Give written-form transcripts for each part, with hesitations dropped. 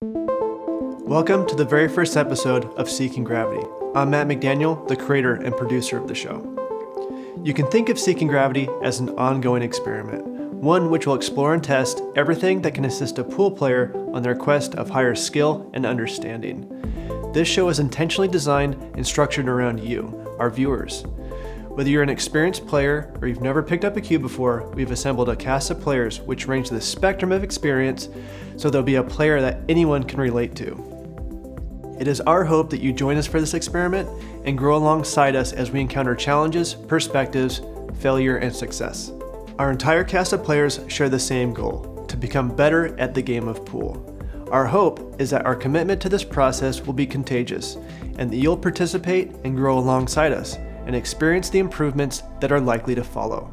Welcome to the very first episode of Seeking Gravity. I'm Matt McDaniel, the creator and producer of the show. You can think of Seeking Gravity as an ongoing experiment, one which will explore and test everything that can assist a pool player on their quest of higher skill and understanding. This show is intentionally designed and structured around you, our viewers. Whether you're an experienced player or you've never picked up a cue before, we've assembled a cast of players which range the spectrum of experience, so there'll be a player that anyone can relate to. It is our hope that you join us for this experiment and grow alongside us as we encounter challenges, perspectives, failure, and success. Our entire cast of players share the same goal: to become better at the game of pool. Our hope is that our commitment to this process will be contagious and that you'll participate and grow alongside us and experience the improvements that are likely to follow.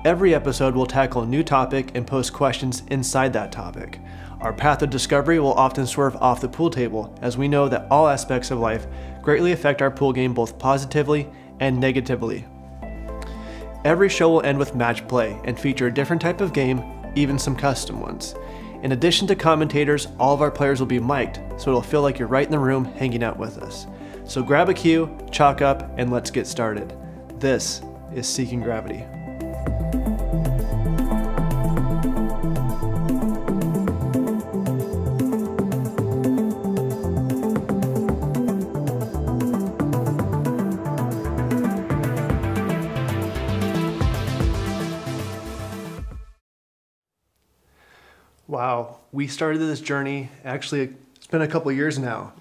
Every episode will tackle a new topic and post questions inside that topic. Our path of discovery will often swerve off the pool table, as we know that all aspects of life greatly affect our pool game both positively and negatively. Every show will end with match play and feature a different type of game, even some custom ones. In addition to commentators, all of our players will be mic'd, so it'll feel like you're right in the room hanging out with us. So grab a cue, chalk up, and let's get started. This is Seeking Gravity. Wow, we started this journey, actually it's been a couple of years now.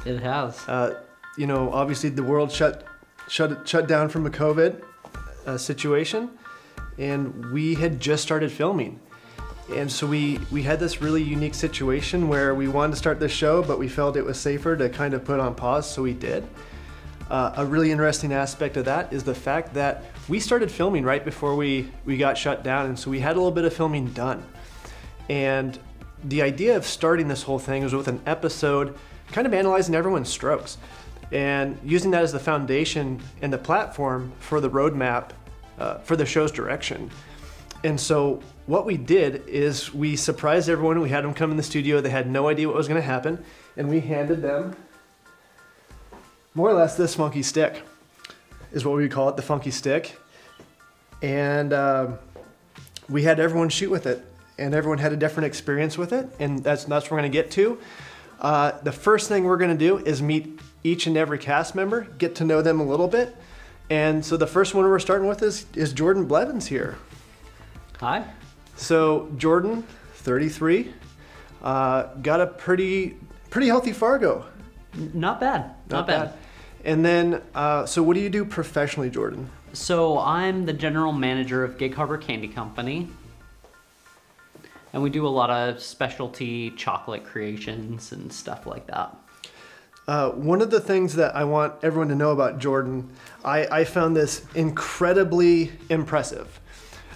It has. You know, obviously the world shut down from a COVID situation, and we had just started filming. And so we had this really unique situation where we wanted to start this show, but we felt it was safer to kind of put on pause, so we did. A really interesting aspect of that is the fact that we started filming right before we got shut down, and so we had a little bit of filming done. And the idea of starting this whole thing was with an episode kind of analyzing everyone's strokes and using that as the foundation and the platform for the roadmap for the show's direction. And so what we did is we surprised everyone. We had them come in the studio. They had no idea what was going to happen. And we handed them more or less this funky stick is what we call it, the funky stick. And we had everyone shoot with it. And everyone had a different experience with it, and that's what we're going to get to. The first thing we're going to do is meet each and every cast member, get to know them a little bit. And so the first one we're starting with is Jordan Blevins here. Hi. So Jordan, 33, got a pretty healthy Fargo. Not bad. Not bad. And then, so what do you do professionally, Jordan? So I'm the general manager of Gig Harbor Candy Company. And we do a lot of specialty chocolate creations and stuff like that. One of the things that I want everyone to know about Jordan, I found this incredibly impressive.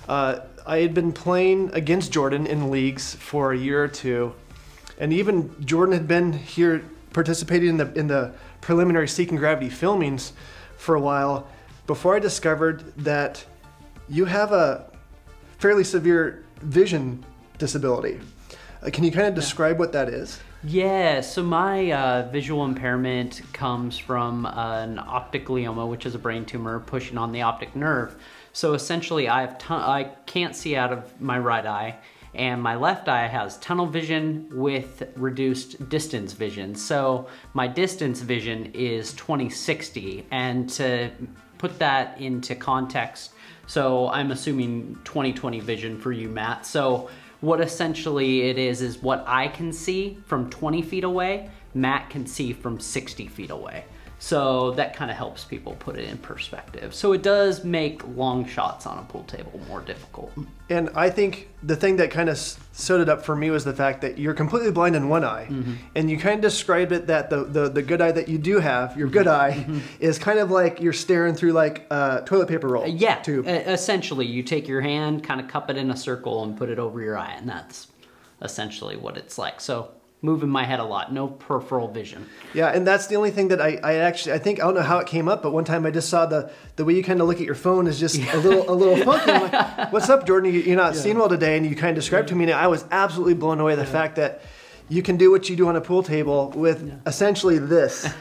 I had been playing against Jordan in leagues for a year or two, and even Jordan had been here participating in the preliminary Seeking Gravity filmings for a while before I discovered that you have a fairly severe vision disability. Can you kind of describe what that is? Yeah, so my visual impairment comes from an optic glioma, which is a brain tumor pushing on the optic nerve. So essentially I can't see out of my right eye, and my left eye has tunnel vision with reduced distance vision. So my distance vision is 20/60, and to put that into context, so I'm assuming 20/20 vision for you, Matt. So what essentially it is what I can see from 20 feet away, Matt can see from 60 feet away. So that kind of helps people put it in perspective. So it does make long shots on a pool table more difficult. And I think the thing that kind of sewed it up for me was the fact that you're completely blind in one eye. Mm-hmm. And you kind of described it that the good eye that you do have, your good eye, mm-hmm. is kind of like you're staring through like a toilet paper roll. Yeah, tube. Essentially you take your hand, kind of cup it in a circle and put it over your eye, and that's essentially what it's like. So moving my head a lot, no peripheral vision. Yeah, and that's the only thing that I think, I don't know how it came up, but one time I just saw the way you kind of look at your phone is just a little funky. I'm like, what's up, Jordan? You're not seeing well today, and you kind of described to me, and I was absolutely blown away the fact that you can do what you do on a pool table with essentially this.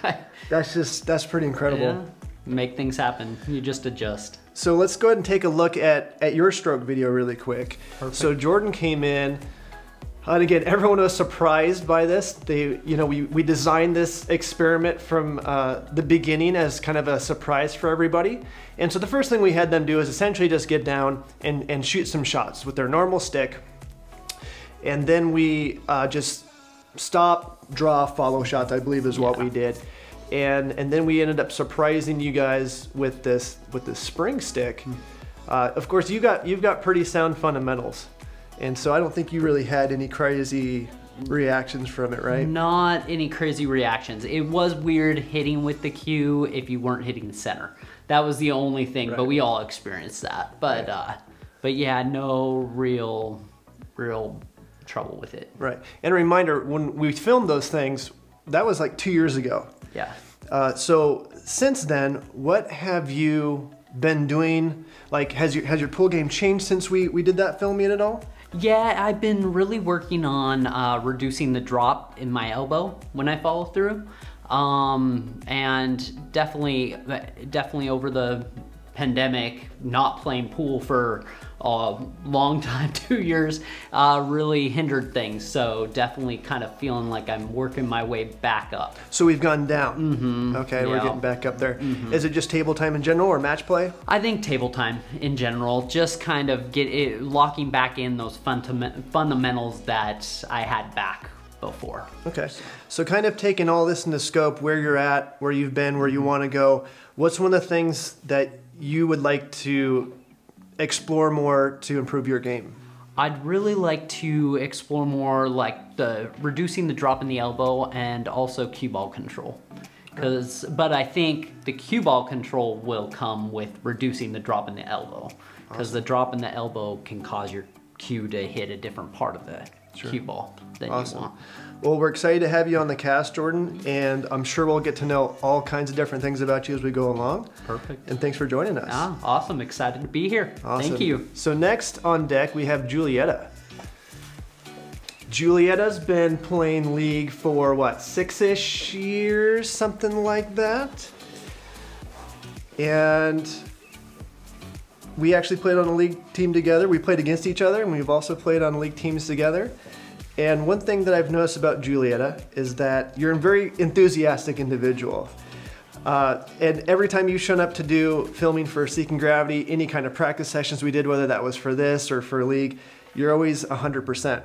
That's pretty incredible. Yeah. Make things happen. You just adjust. So let's go ahead and take a look at your stroke video really quick. Perfect. So Jordan came in, and again, everyone was surprised by this. We designed this experiment from the beginning as kind of a surprise for everybody. And so the first thing we had them do is essentially just get down and shoot some shots with their normal stick. And then we just stop, draw, follow shots, I believe is what we did. And then we ended up surprising you guys with this spring stick. Of course, you've got pretty sound fundamentals. And so I don't think you really had any crazy reactions from it, right? Not any crazy reactions. It was weird hitting with the cue if you weren't hitting the center. That was the only thing, but we all experienced that. But yeah, no real trouble with it. Right. And a reminder, when we filmed those things, that was like 2 years ago. Yeah. So since then, what have you been doing? Like, has your pool game changed since we did that filming at all? Yeah, I've been really working on reducing the drop in my elbow when I follow through. And definitely over the pandemic, not playing pool for a long time, 2 years, really hindered things. So definitely kind of feeling like I'm working my way back up. So we've gone down. Okay, we're getting back up there. Is it just table time in general or match play? I think table time in general, just kind of locking back in those fundamentals that I had back before. Okay, so kind of taking all this into scope, where you're at, where you've been, where you want to go, what's one of the things that you would like to explore more to improve your game? I'd really like to explore more like reducing the drop in the elbow and also cue ball control. But I think the cue ball control will come with reducing the drop in the elbow, because the drop in the elbow can cause your cue to hit a different part of the cue ball than you want. Well, we're excited to have you on the cast, Jordan, and I'm sure we'll get to know all kinds of different things about you as we go along. Perfect. And thanks for joining us. Awesome. Excited to be here. Awesome. Thank you. So next on deck, we have Julietta. Julietta's been playing League for what, 6-ish years, something like that. And we actually played on a League team together. We played against each other, and we've also played on League teams together. And one thing that I've noticed about Julietta is that you're a very enthusiastic individual. And every time you've shown up to do filming for Seeking Gravity, any kind of practice sessions we did, whether that was for this or for League, you're always 100%.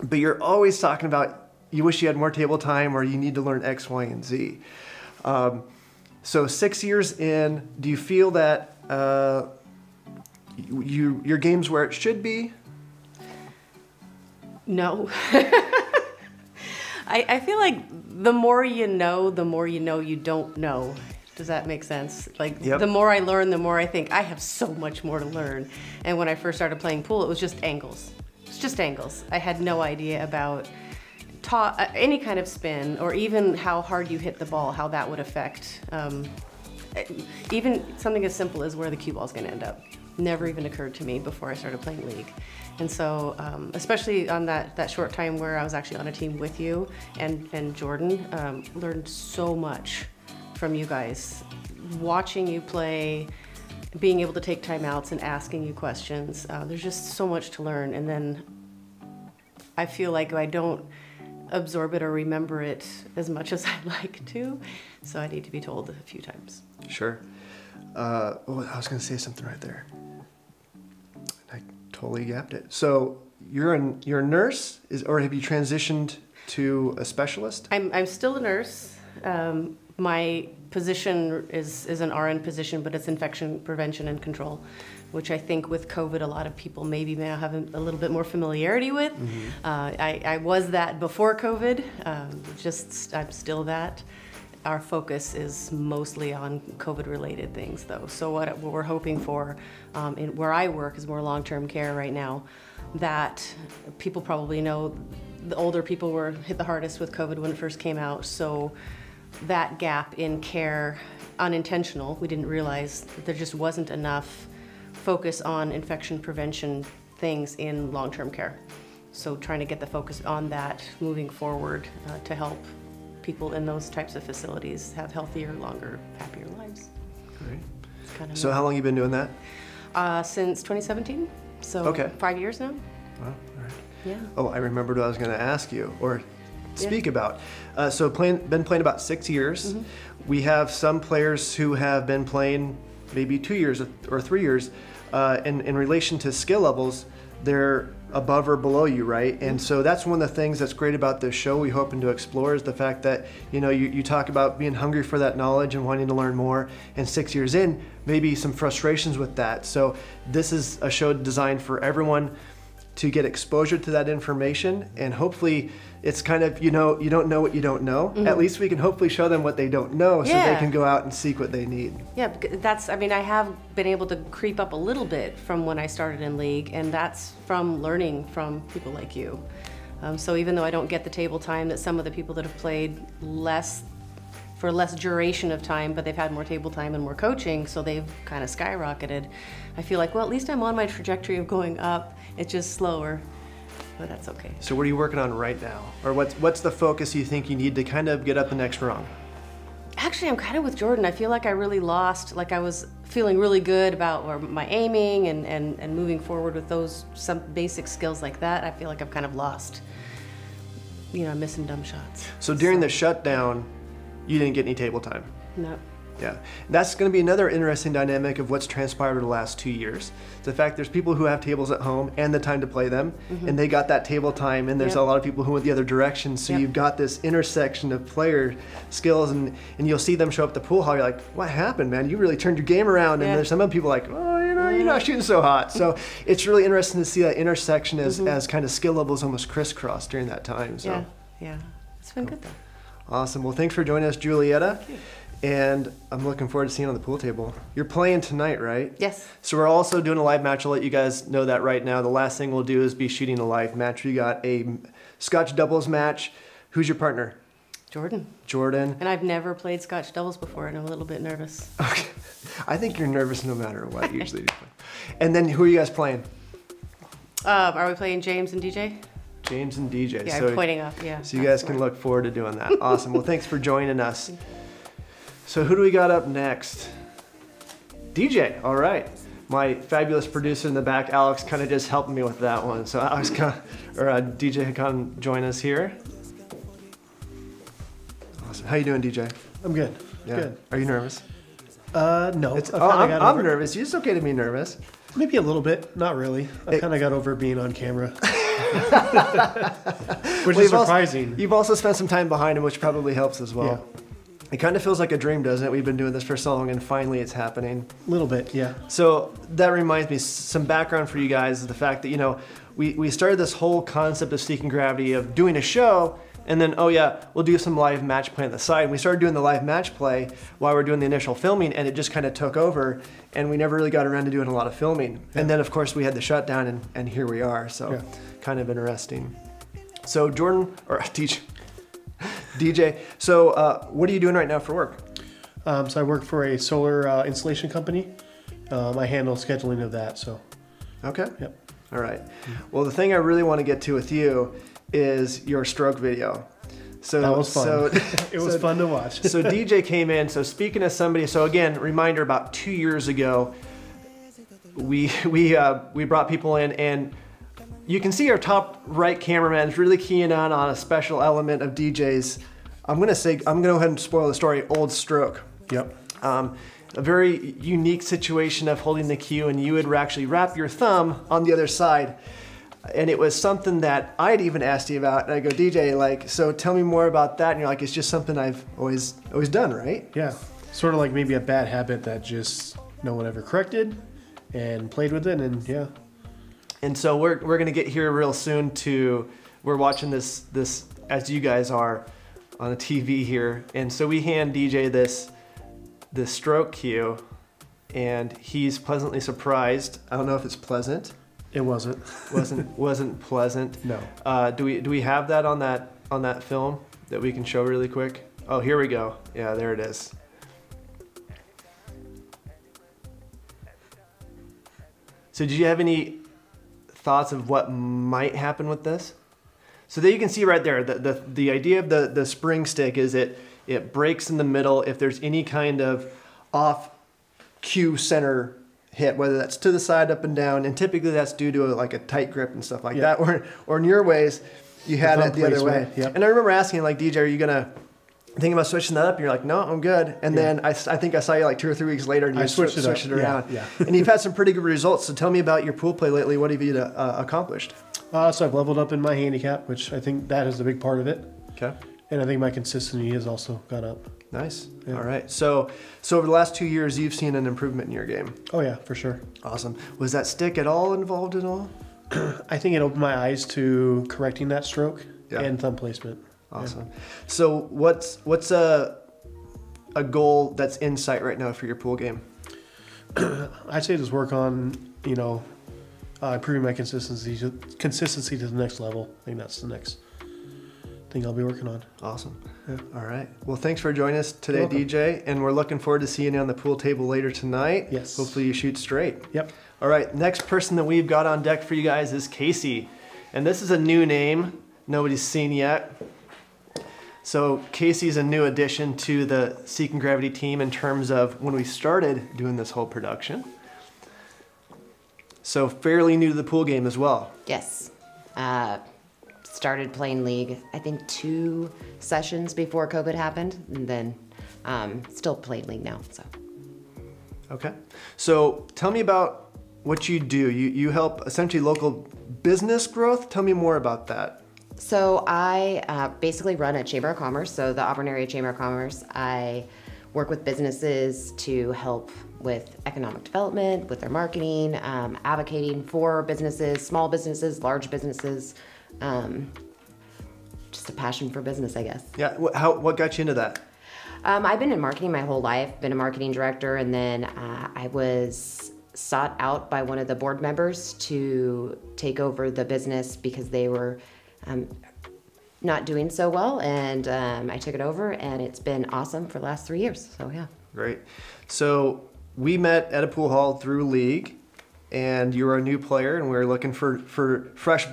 But you're always talking about you wish you had more table time or you need to learn X, Y, and Z. So 6 years in, do you feel that your game's where it should be? No. I feel like the more you know you don't know. Does that make sense? Like, the more I learn, the more I think I have so much more to learn. And when I first started playing pool, it was just angles. It's just angles. I had no idea about any kind of spin, or even how hard you hit the ball, how that would affect. Even something as simple as where the cue ball is going to end up. Never even occurred to me before I started playing League. And so, especially on that short time where I was actually on a team with you and Jordan, learned so much from you guys. Watching you play, being able to take timeouts and asking you questions. There's just so much to learn. And then I feel like I don't absorb it or remember it as much as I'd like to. So I need to be told a few times. Sure. I was going to say something right there. I totally gapped it. So you're a nurse, or have you transitioned to a specialist? I'm still a nurse. My position is an RN position, but it's infection prevention and control, which I think with COVID, a lot of people maybe now have a little bit more familiarity with. I was that before COVID. I'm still that. Our focus is mostly on COVID-related things, though. So what we're hoping for, where I work, is more long-term care right now. That people probably know, the older people were hit the hardest with COVID when it first came out. So that gap in care, unintentional, we didn't realize that there just wasn't enough focus on infection prevention things in long-term care. So trying to get the focus on that moving forward to help people in those types of facilities have healthier, longer, happier lives. Great. Kind of So how long have you been doing that? Since 2017, so Okay. 5 years now. Wow, all right. Yeah. Oh, I remembered what I was going to ask you or speak about. So been playing about 6 years. Mm-hmm. We have some players who have been playing maybe 2 years or 3 years. In relation to skill levels, they're above or below you, right? And so that's one of the things that's great about this show we hoping to explore is the fact that, you know, you talk about being hungry for that knowledge and wanting to learn more, and 6 years in, maybe some frustrations with that. So this is a show designed for everyone to get exposure to that information, and hopefully it's kind of, you know, you don't know what you don't know. Mm-hmm. At least we can hopefully show them what they don't know so they Yeah. can go out and seek what they need. Yeah, that's, I mean, I have been able to creep up a little bit from when I started in league, and that's from learning from people like you. So even though I don't get the table time that some of the people that have played for less duration of time, but they've had more table time and more coaching, so they've kind of skyrocketed. I feel like, well, at least I'm on my trajectory of going up. It's just slower, but that's okay. So what are you working on right now? Or what's the focus you think you need to kind of get up the next rung? Actually, I'm kind of with Jordan. I feel like I really lost, like I was feeling really good about my aiming and moving forward with some basic skills like that. I feel like I've kind of lost, you know, missing dumb shots. So during the shutdown, you didn't get any table time? No. Yeah, that's going to be another interesting dynamic of what's transpired over the last 2 years. The fact there's people who have tables at home and the time to play them, and they got that table time, and there's a lot of people who went the other direction, so you've got this intersection of player skills, and you'll see them show up at the pool hall, you're like, what happened, man? You really turned your game around, and there's some other people like, oh, you know, you're not shooting so hot. So it's really interesting to see that intersection as kind of skill levels almost crisscross during that time. So. Yeah. It's been good though. Awesome. Well, thanks for joining us, Julietta. Thank you. And I'm looking forward to seeing you on the pool table. You're playing tonight, right? Yes. So we're also doing a live match. I'll let you guys know that right now. The last thing we'll do is be shooting a live match. We got a Scotch doubles match. Who's your partner? Jordan. Jordan. And I've never played Scotch doubles before, and I'm a little bit nervous. Okay. I think you're nervous no matter what, usually. And then who are you guys playing? Are we playing James and DJ? James and DJ. Yeah, so, I'm pointing up, yeah. So you guys can look forward to doing that. Awesome. Well, thanks for joining us. So who do we got up next? DJ, all right. My fabulous producer in the back, Alex, kind of just helping me with that one. So Alex, DJ, come join us here. Awesome. How you doing, DJ? I'm good. Yeah. Good. Are you nervous? No. I'm nervous. It's okay to be nervous. Maybe a little bit. Not really. I kind of got over being on camera. Which is surprising. You've also spent some time behind him, which probably helps as well. Yeah. It kind of feels like a dream, doesn't it? We've been doing this for so long, and finally it's happening. A little bit, yeah. So that reminds me, some background for you guys is the fact that, you know, we started this whole concept of Seeking Gravity of doing a show, and then, oh yeah, we'll do some live match play on the side. And we started doing the live match play while we were doing the initial filming, and it just kind of took over, and we never really got around to doing a lot of filming. Yeah. And then, of course, we had the shutdown, and here we are, so kind of interesting. So Jordan, or DJ, so what are you doing right now for work? So I work for a solar installation company. I handle scheduling of that, so. Okay. Yep. All right. Well, the thing I really want to get to with you is your stroke video. So that was fun. It was fun to watch. So DJ came in. So speaking of somebody, so again, reminder, about 2 years ago, we brought people in, and you can see our top right cameraman is really keying on a special element of DJ's. I'm gonna go ahead and spoil the story. Old stroke. Yep. A very unique situation of holding the cue, and you would actually wrap your thumb on the other side. And it was something that I'd even asked you about, and I go, DJ, like, so tell me more about that. And you're like, it's just something I've always done, right? Yeah, sort of like maybe a bad habit that just no one ever corrected and played with it, and yeah. And so we're gonna get here real soon we're watching this as you guys are on the TV here. And so we hand DJ this stroke cue, and he's pleasantly surprised. I don't know if it's pleasant. It wasn't. wasn't pleasant. No. Do we have that on that film that we can show really quick? Oh, here we go. Yeah, there it is. So did you have any thoughts of what might happen with this? So there you can see right there, the idea of the spring stick is it breaks in the middle if there's any kind of off cue center hit, whether that's to the side, up and down, and typically that's due to like a tight grip and stuff like that, or in your ways, you had it the other way. Yep. And I remember asking like, DJ, are you gonna think about switching that up? And you're like, no, I'm good. And then I think I saw you like 2 or 3 weeks later and you switched it around. Yeah. And you've had some pretty good results. So tell me about your pool play lately. What have you accomplished? So I've leveled up in my handicap, which I think that is a big part of it. Okay. And I think my consistency has also gone up. Nice. Yeah. All right. So over the last 2 years, you've seen an improvement in your game. Oh yeah, for sure. Awesome. Was that stick at all involved at all? I think it opened my eyes to correcting that stroke Yeah. and thumb placement. Awesome. Yeah. So what's a goal that's in sight right now for your pool game? I'd say just work on, improving my consistency to the next level. I think that's the next thing I'll be working on. Awesome. Yeah. All right. Well, thanks for joining us today, You're welcome. DJ. And we're looking forward to seeing you on the pool table later tonight. Yes. Hopefully you shoot straight. Yep. All right. Next person that we've got on deck for you guys is Kacie. And this is a new name nobody's seen yet. So Kacie's a new addition to the Seeking Gravity team in terms of when we started doing this whole production. So fairly new to the pool game as well. Yes. Started playing League, I think 2 sessions before COVID happened, and then still playing League now. So. Okay. So tell me about what you do. You help essentially local business growth. Tell me more about that. So I basically run a Chamber of Commerce, so the Auburn Area Chamber of Commerce. I work with businesses to help with economic development, with their marketing, advocating for businesses, small businesses, large businesses. Just a passion for business, I guess. Yeah. What got you into that? I've been in marketing my whole life, been a marketing director, and then I was sought out by one of the board members to take over the business because they were not doing so well, and I took it over, and it's been awesome for the last 3 years. So yeah. Great. So we met at a pool hall through League, and you were a new player, and we were looking for fresh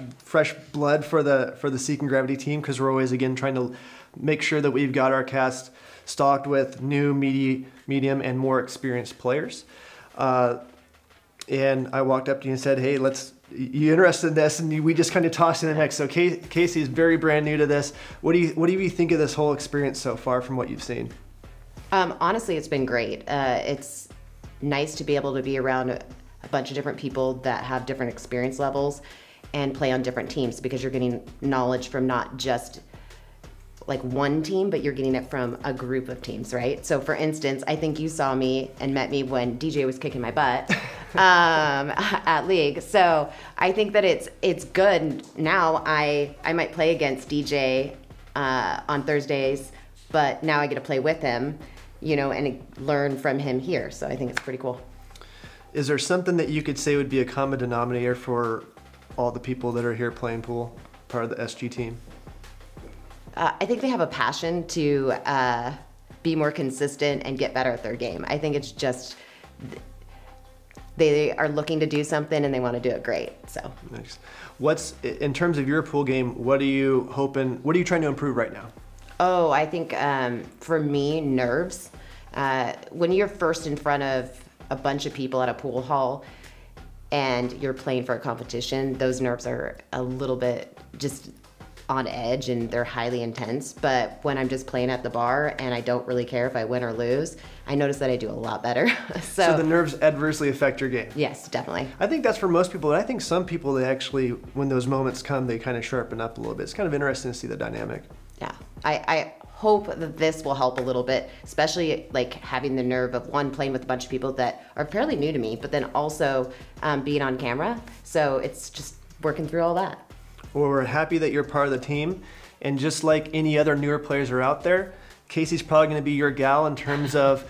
blood for the Seeking Gravity team because we're always again trying to make sure that we've got our cast stocked with new, medium, and more experienced players. And I walked up to you and said, "Hey, you interested in this?" And we just kind of tossed in the mix. So Kacie is very brand new to this. What do you think of this whole experience so far from what you've seen? Honestly, it's been great. It's nice to be able to be around a bunch of different people that have different experience levels and play on different teams because you're getting knowledge from not just like one team, but you're getting it from a group of teams, right? So for instance, I think you saw me and met me when DJ was kicking my butt at League. So I think that it's good. Now I might play against DJ on Thursdays, but now I get to play with him, and learn from him here. So I think it's pretty cool. Is there something that you could say would be a common denominator for all the people that are here playing pool, part of the SG team? I think they have a passion to be more consistent and get better at their game. I think it's just they are looking to do something and they want to do it great. So, nice. What's in terms of your pool game? What are you hoping? What are you trying to improve right now? Oh, I think for me, nerves. When you're first in front of a bunch of people at a pool hall and you're playing for a competition, those nerves are a little bit just on edge and they're highly intense. But when I'm just playing at the bar and I don't really care if I win or lose, I notice that I do a lot better. So the nerves adversely affect your game? Yes, definitely. I think that's for most people. I think some people, they actually, when those moments come, they kind of sharpen up a little bit. It's kind of interesting to see the dynamic. Yeah, I hope that this will help a little bit, especially like having the nerve of one, playing with a bunch of people that are fairly new to me, but then also being on camera. So it's just working through all that. Well, we're happy that you're part of the team. And just like any other newer players are out there, Kacie's probably going to be your gal in terms of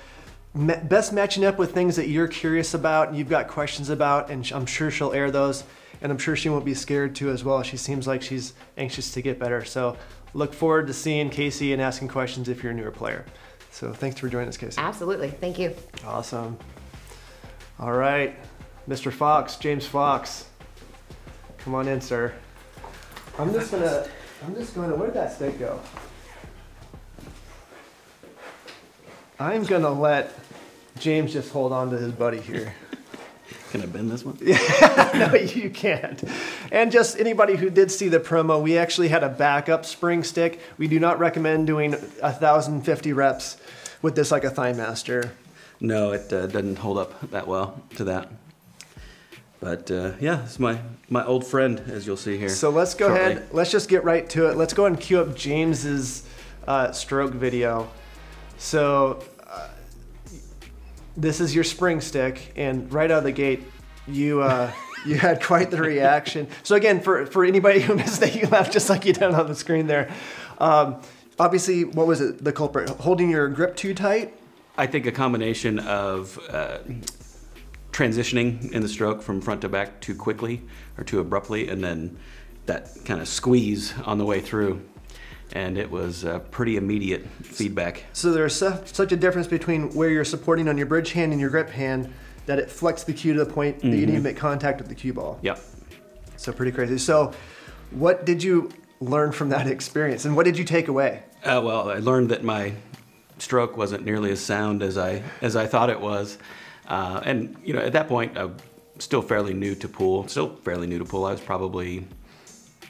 best matching up with things that you're curious about and you've got questions about, and I'm sure she'll air those. And I'm sure she won't be scared too as well. She seems like she's anxious to get better. So look forward to seeing Kacie and asking questions if you're a newer player. So thanks for joining us, Kacie. Absolutely, thank you. Awesome. All right, Mr. Fox, James Fox. Come on in, sir. I'm just gonna, where'd that stick go? I'm gonna let James just hold on to his buddy here. Can I bend this one? No, you can't. And just anybody who did see the promo, we actually had a backup spring stick. We do not recommend doing 1,050 reps with this like a Thigh Master. No, it doesn't hold up that well to that. But yeah, it's my old friend, as you'll see here. So let's go shortly. ahead, let's just get right to it. Let's go ahead and cue up James's stroke video. So this is your spring stick, and right out of the gate, you had quite the reaction. So again, for anybody who missed that, you laughed just like you did on the screen there. Obviously, what was it, the culprit? Holding your grip too tight? I think a combination of transitioning in the stroke from front to back too quickly or too abruptly, and then that kind of squeeze on the way through. And it was pretty immediate feedback. So there's such a difference between where you're supporting on your bridge hand and your grip hand that it flexed the cue to the point that you didn't even make contact with the cue ball. Yep. So pretty crazy. So what did you learn from that experience, and what did you take away? Well, I learned that my stroke wasn't nearly as sound as I thought it was. And you know, at that point, I'm still fairly new to pool. I was probably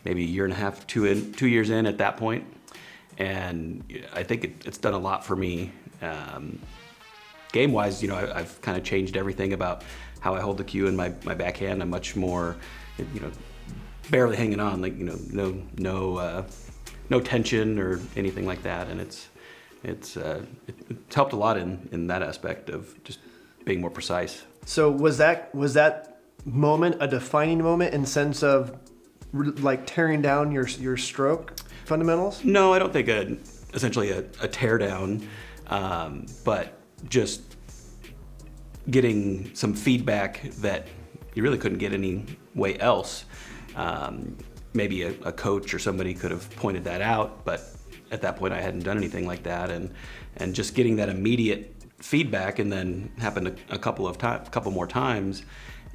maybe a year and a half, 2 years in at that point. And I think it's done a lot for me. Game-wise, you know, I've kind of changed everything about how I hold the cue in my backhand. I'm much more, you know, barely hanging on, like, you know, no tension or anything like that. And it's helped a lot in that aspect of just being more precise. So was that moment a defining moment in sense of like tearing down your stroke fundamentals? No, I don't think essentially a tear down, but just getting some feedback that you really couldn't get any way else. Maybe a coach or somebody could have pointed that out, but at that point I hadn't done anything like that, and just getting that immediate feedback, and then happened a couple more times.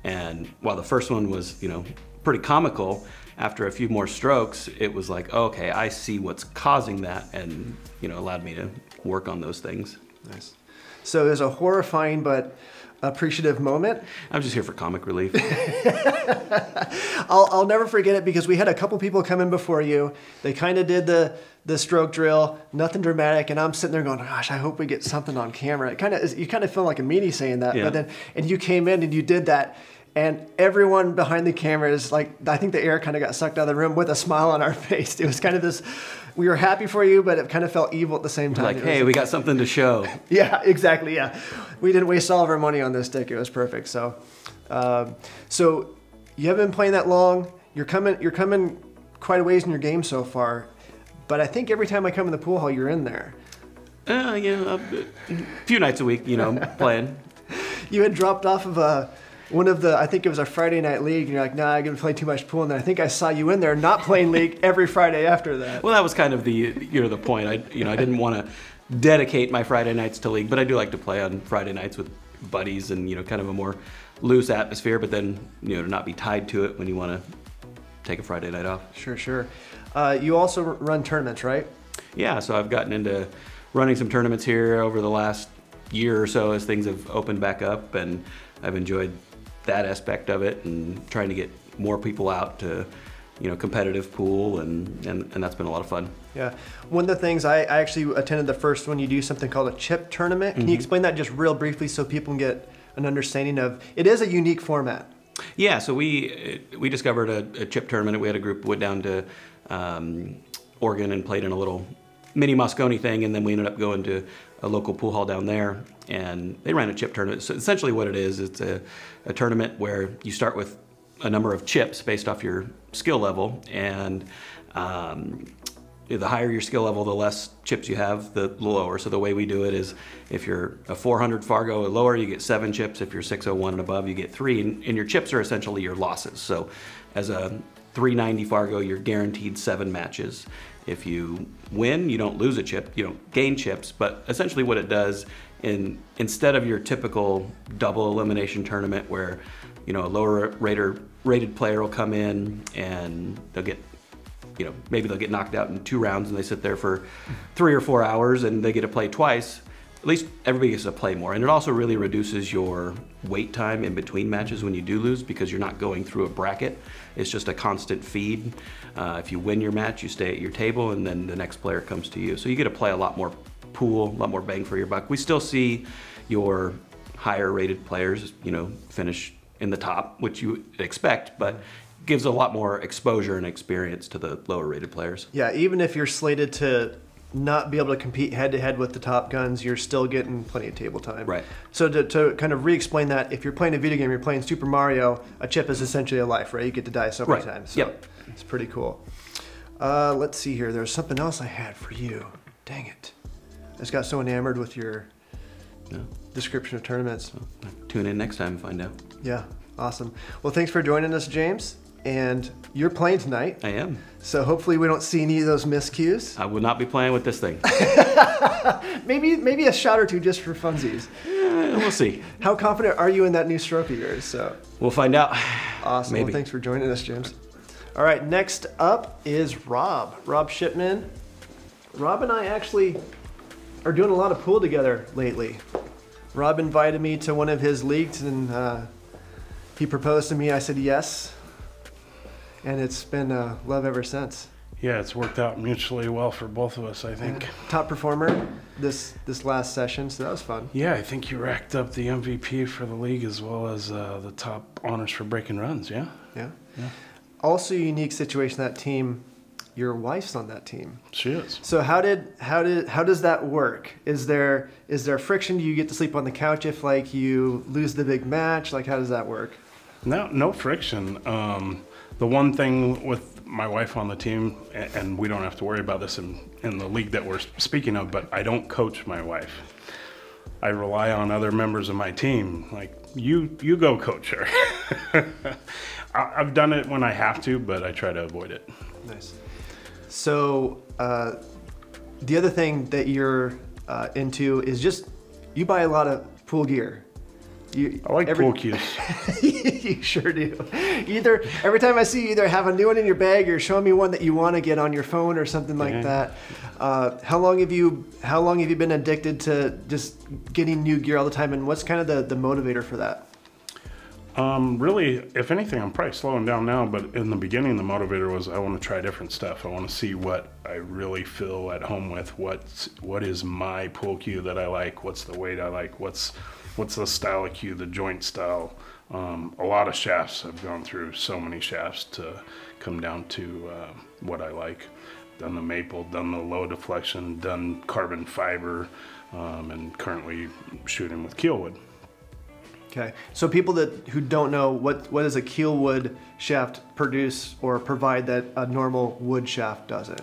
And while the first one was, you know, pretty comical, after a few more strokes, it was like, oh, okay, I see what's causing that, and you know, allowed me to work on those things. Nice. So there's a horrifying but appreciative moment. I'm just here for comic relief. I'll never forget it because we had a couple people come in before you. They kind of did the stroke drill, nothing dramatic, and I'm sitting there going, gosh, I hope we get something on camera. You kind of feel like a meanie saying that, yeah. and you came in and you did that. And everyone behind the camera is like, I think the air kind of got sucked out of the room with a smile on our face. It was kind of this, we were happy for you, but it kind of felt evil at the same time. Like, hey, we got something to show. Yeah, exactly, yeah. We didn't waste all of our money on this stick. It was perfect. So so you haven't been playing that long. You're coming quite a ways in your game so far. But I think every time I come in the pool hall, you're in there. Yeah, a few nights a week, you know, playing. You had dropped off of one of the, I think it was a Friday night league, and you're like, nah, I'm gonna play too much pool. And then I think I saw you in there not playing league every Friday after that. Well, that was kind of the point. I didn't want to dedicate my Friday nights to league, but I do like to play on Friday nights with buddies, and kind of a more loose atmosphere. But then to not be tied to it when you want to take a Friday night off. Sure. You also run tournaments, right? Yeah, so I've gotten into running some tournaments here over the last year or so as things have opened back up, and I've enjoyed that aspect of it, and trying to get more people out to competitive pool, and that's been a lot of fun. Yeah, one of the things I actually attended the first one. You do something called a chip tournament. Can you explain that just real briefly so people can get an understanding of it? Is a unique format. Yeah, so we discovered a chip tournament. We had a group went down to Oregon and played in a little mini Moscone thing, and then we ended up going to a local pool hall down there, and they ran a chip tournament. So essentially what it is, it's a tournament where you start with a number of chips based off your skill level, and the higher your skill level, the less chips you have, the lower. So the way we do it is, if you're a 400 Fargo or lower, you get 7 chips. If you're 601 and above, you get 3, and your chips are essentially your losses. So as a 390 Fargo, you're guaranteed 7 matches. If you win, you don't lose a chip, you don't gain chips, but essentially what it does, instead of your typical double elimination tournament where, you know, a lower rated player will come in and they'll get, you know, maybe they'll get knocked out in 2 rounds and they sit there for 3 or 4 hours and they get to play twice. At least everybody gets to play more. And it also really reduces your wait time in between matches when you do lose, because you're not going through a bracket. It's just a constant feed. If you win your match, you stay at your table and then the next player comes to you. So you get to play a lot more pool, a lot more bang for your buck. We still see your higher rated players, you know, finish in the top, which you expect, but gives a lot more exposure and experience to the lower rated players. Yeah, even if you're slated to not be able to compete head-to-head with the top guns, you're still getting plenty of table time. Right. So to kind of re-explain that, if you're playing a video game, you're playing Super Mario, a chip is essentially a life, right? You get to die so many times. So Yep. it's pretty cool. Let's see here. There's something else I had for you. Dang it. I just got so enamored with your description of tournaments. Tune in next time and find out. Yeah, awesome. Well, thanks for joining us, James. And you're playing tonight. I am. So hopefully we don't see any of those miscues. I will not be playing with this thing. Maybe a shot or two just for funsies. We'll see. How confident are you in that new stroke of yours? So We'll find out. awesome. Maybe. Well, thanks for joining us, James. All right, next up is Rob Shipman. Rob and I actually are doing a lot of pool together lately. Rob invited me to one of his leagues and he proposed to me. I said yes. And it's been love ever since. Yeah, it's worked out mutually well for both of us, I think. Top performer this last session, so that was fun. Yeah, I think you racked up the MVP for the league as well as the top honors for breaking runs, yeah? Yeah. Also a unique situation, that team, your wife's on that team. She is. So how does that work? Is there friction? Do you get to sleep on the couch if like you lose the big match? Like how does that work? No friction. The one thing with my wife on the team, and we don't have to worry about this in the league that we're speaking of, but I don't coach my wife. I rely on other members of my team. Like, you go coach her. I've done it when I have to, but I try to avoid it. Nice. So the other thing that you're into is just, you buy a lot of pool gear. I like pool cues. You sure do. Every time I see you either have a new one in your bag or showing me one that you want to get on your phone or something like that. How long have you been addicted to just getting new gear all the time, and what's kind of the motivator for that? Really, if anything, I'm probably slowing down now, but in the beginning, the motivator was I want to try different stuff. I want to see what I really feel at home with. What is my pool cue that I like? What's the weight I like? What's the style of cue, the joint style? A lot of shafts. I've gone through so many shafts to come down to what I like. Done the maple, done the low deflection, done carbon fiber, and currently shooting with keel wood. Okay, so people who don't know, what does a keel wood shaft produce or provide that a normal wood shaft doesn't?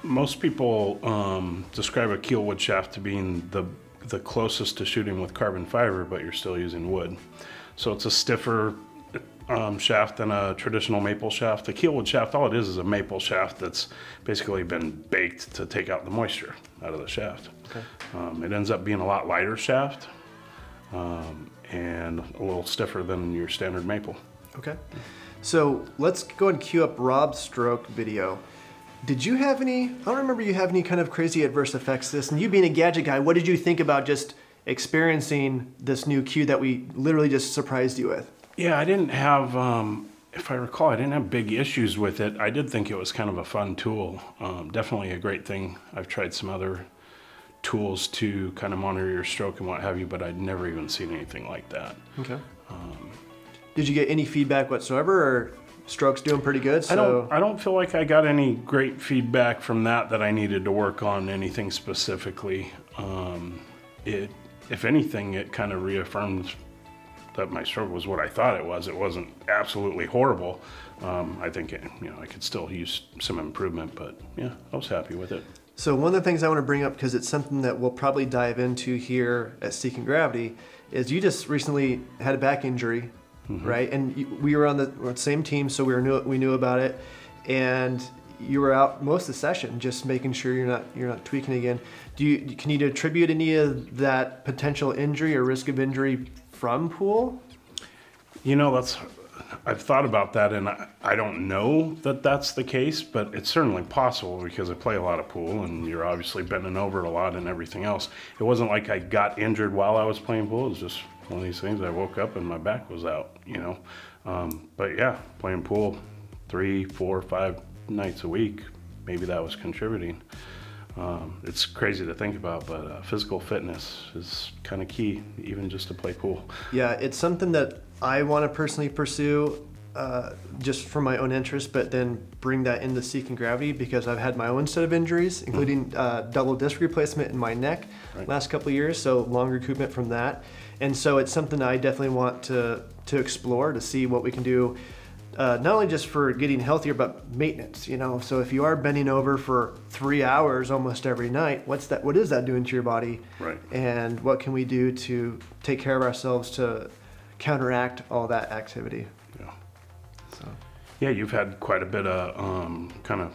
Most people describe a keel wood shaft to being the closest to shooting with carbon fiber, but you're still using wood. So it's a stiffer shaft than a traditional maple shaft. The keel wood shaft, all it is a maple shaft that's basically been baked to take out the moisture out of the shaft. Okay. It ends up being a lot lighter shaft and a little stiffer than your standard maple. Okay. So let's go and cue up Rob's stroke video. Did you have any, I don't remember you have any kind of crazy adverse effects to this, and you being a gadget guy, what did you think about just experiencing this new cue that we literally just surprised you with? Yeah, I didn't have, if I recall, I didn't have big issues with it. I did think it was kind of a fun tool. Definitely a great thing. I've tried some other tools to kind of monitor your stroke and what have you, but I'd never even seen anything like that. Okay. Did you get any feedback whatsoever, or stroke's doing pretty good? So I don't feel like I got any great feedback from that I needed to work on anything specifically. If anything, it kind of reaffirmed that my stroke was what I thought it was. It wasn't absolutely horrible. I think I could still use some improvement, but yeah, I was happy with it. So one of the things I want to bring up, because it's something that we'll probably dive into here at Seeking Gravity, is you just recently had a back injury, right? And we were on the same team, so we knew about it. And you were out most of the session, just making sure you're not tweaking again. Can you attribute any of that potential injury or risk of injury from pool? You know, I've thought about that, and I don't know that that's the case, but it's certainly possible because I play a lot of pool, and you're obviously bending over a lot and everything else. It wasn't like I got injured while I was playing pool. It was just one of these things. I woke up and my back was out, you know. But yeah, playing pool 3, 4, 5 nights a week, maybe that was contributing. It's crazy to think about, but physical fitness is kind of key, even just to play pool. Yeah, it's something that I want to personally pursue just for my own interest, but then bring that into Seeking Gravity because I've had my own set of injuries, including double disc replacement in my neck last couple of years, so long recoupment from that. And so it's something I definitely want to explore, to see what we can do, not only just for getting healthier, but maintenance, you know. So if you are bending over for 3 hours almost every night, what is that doing to your body? Right. And what can we do to take care of ourselves to counteract all that activity? Yeah. So. Yeah, you've had quite a bit of kind of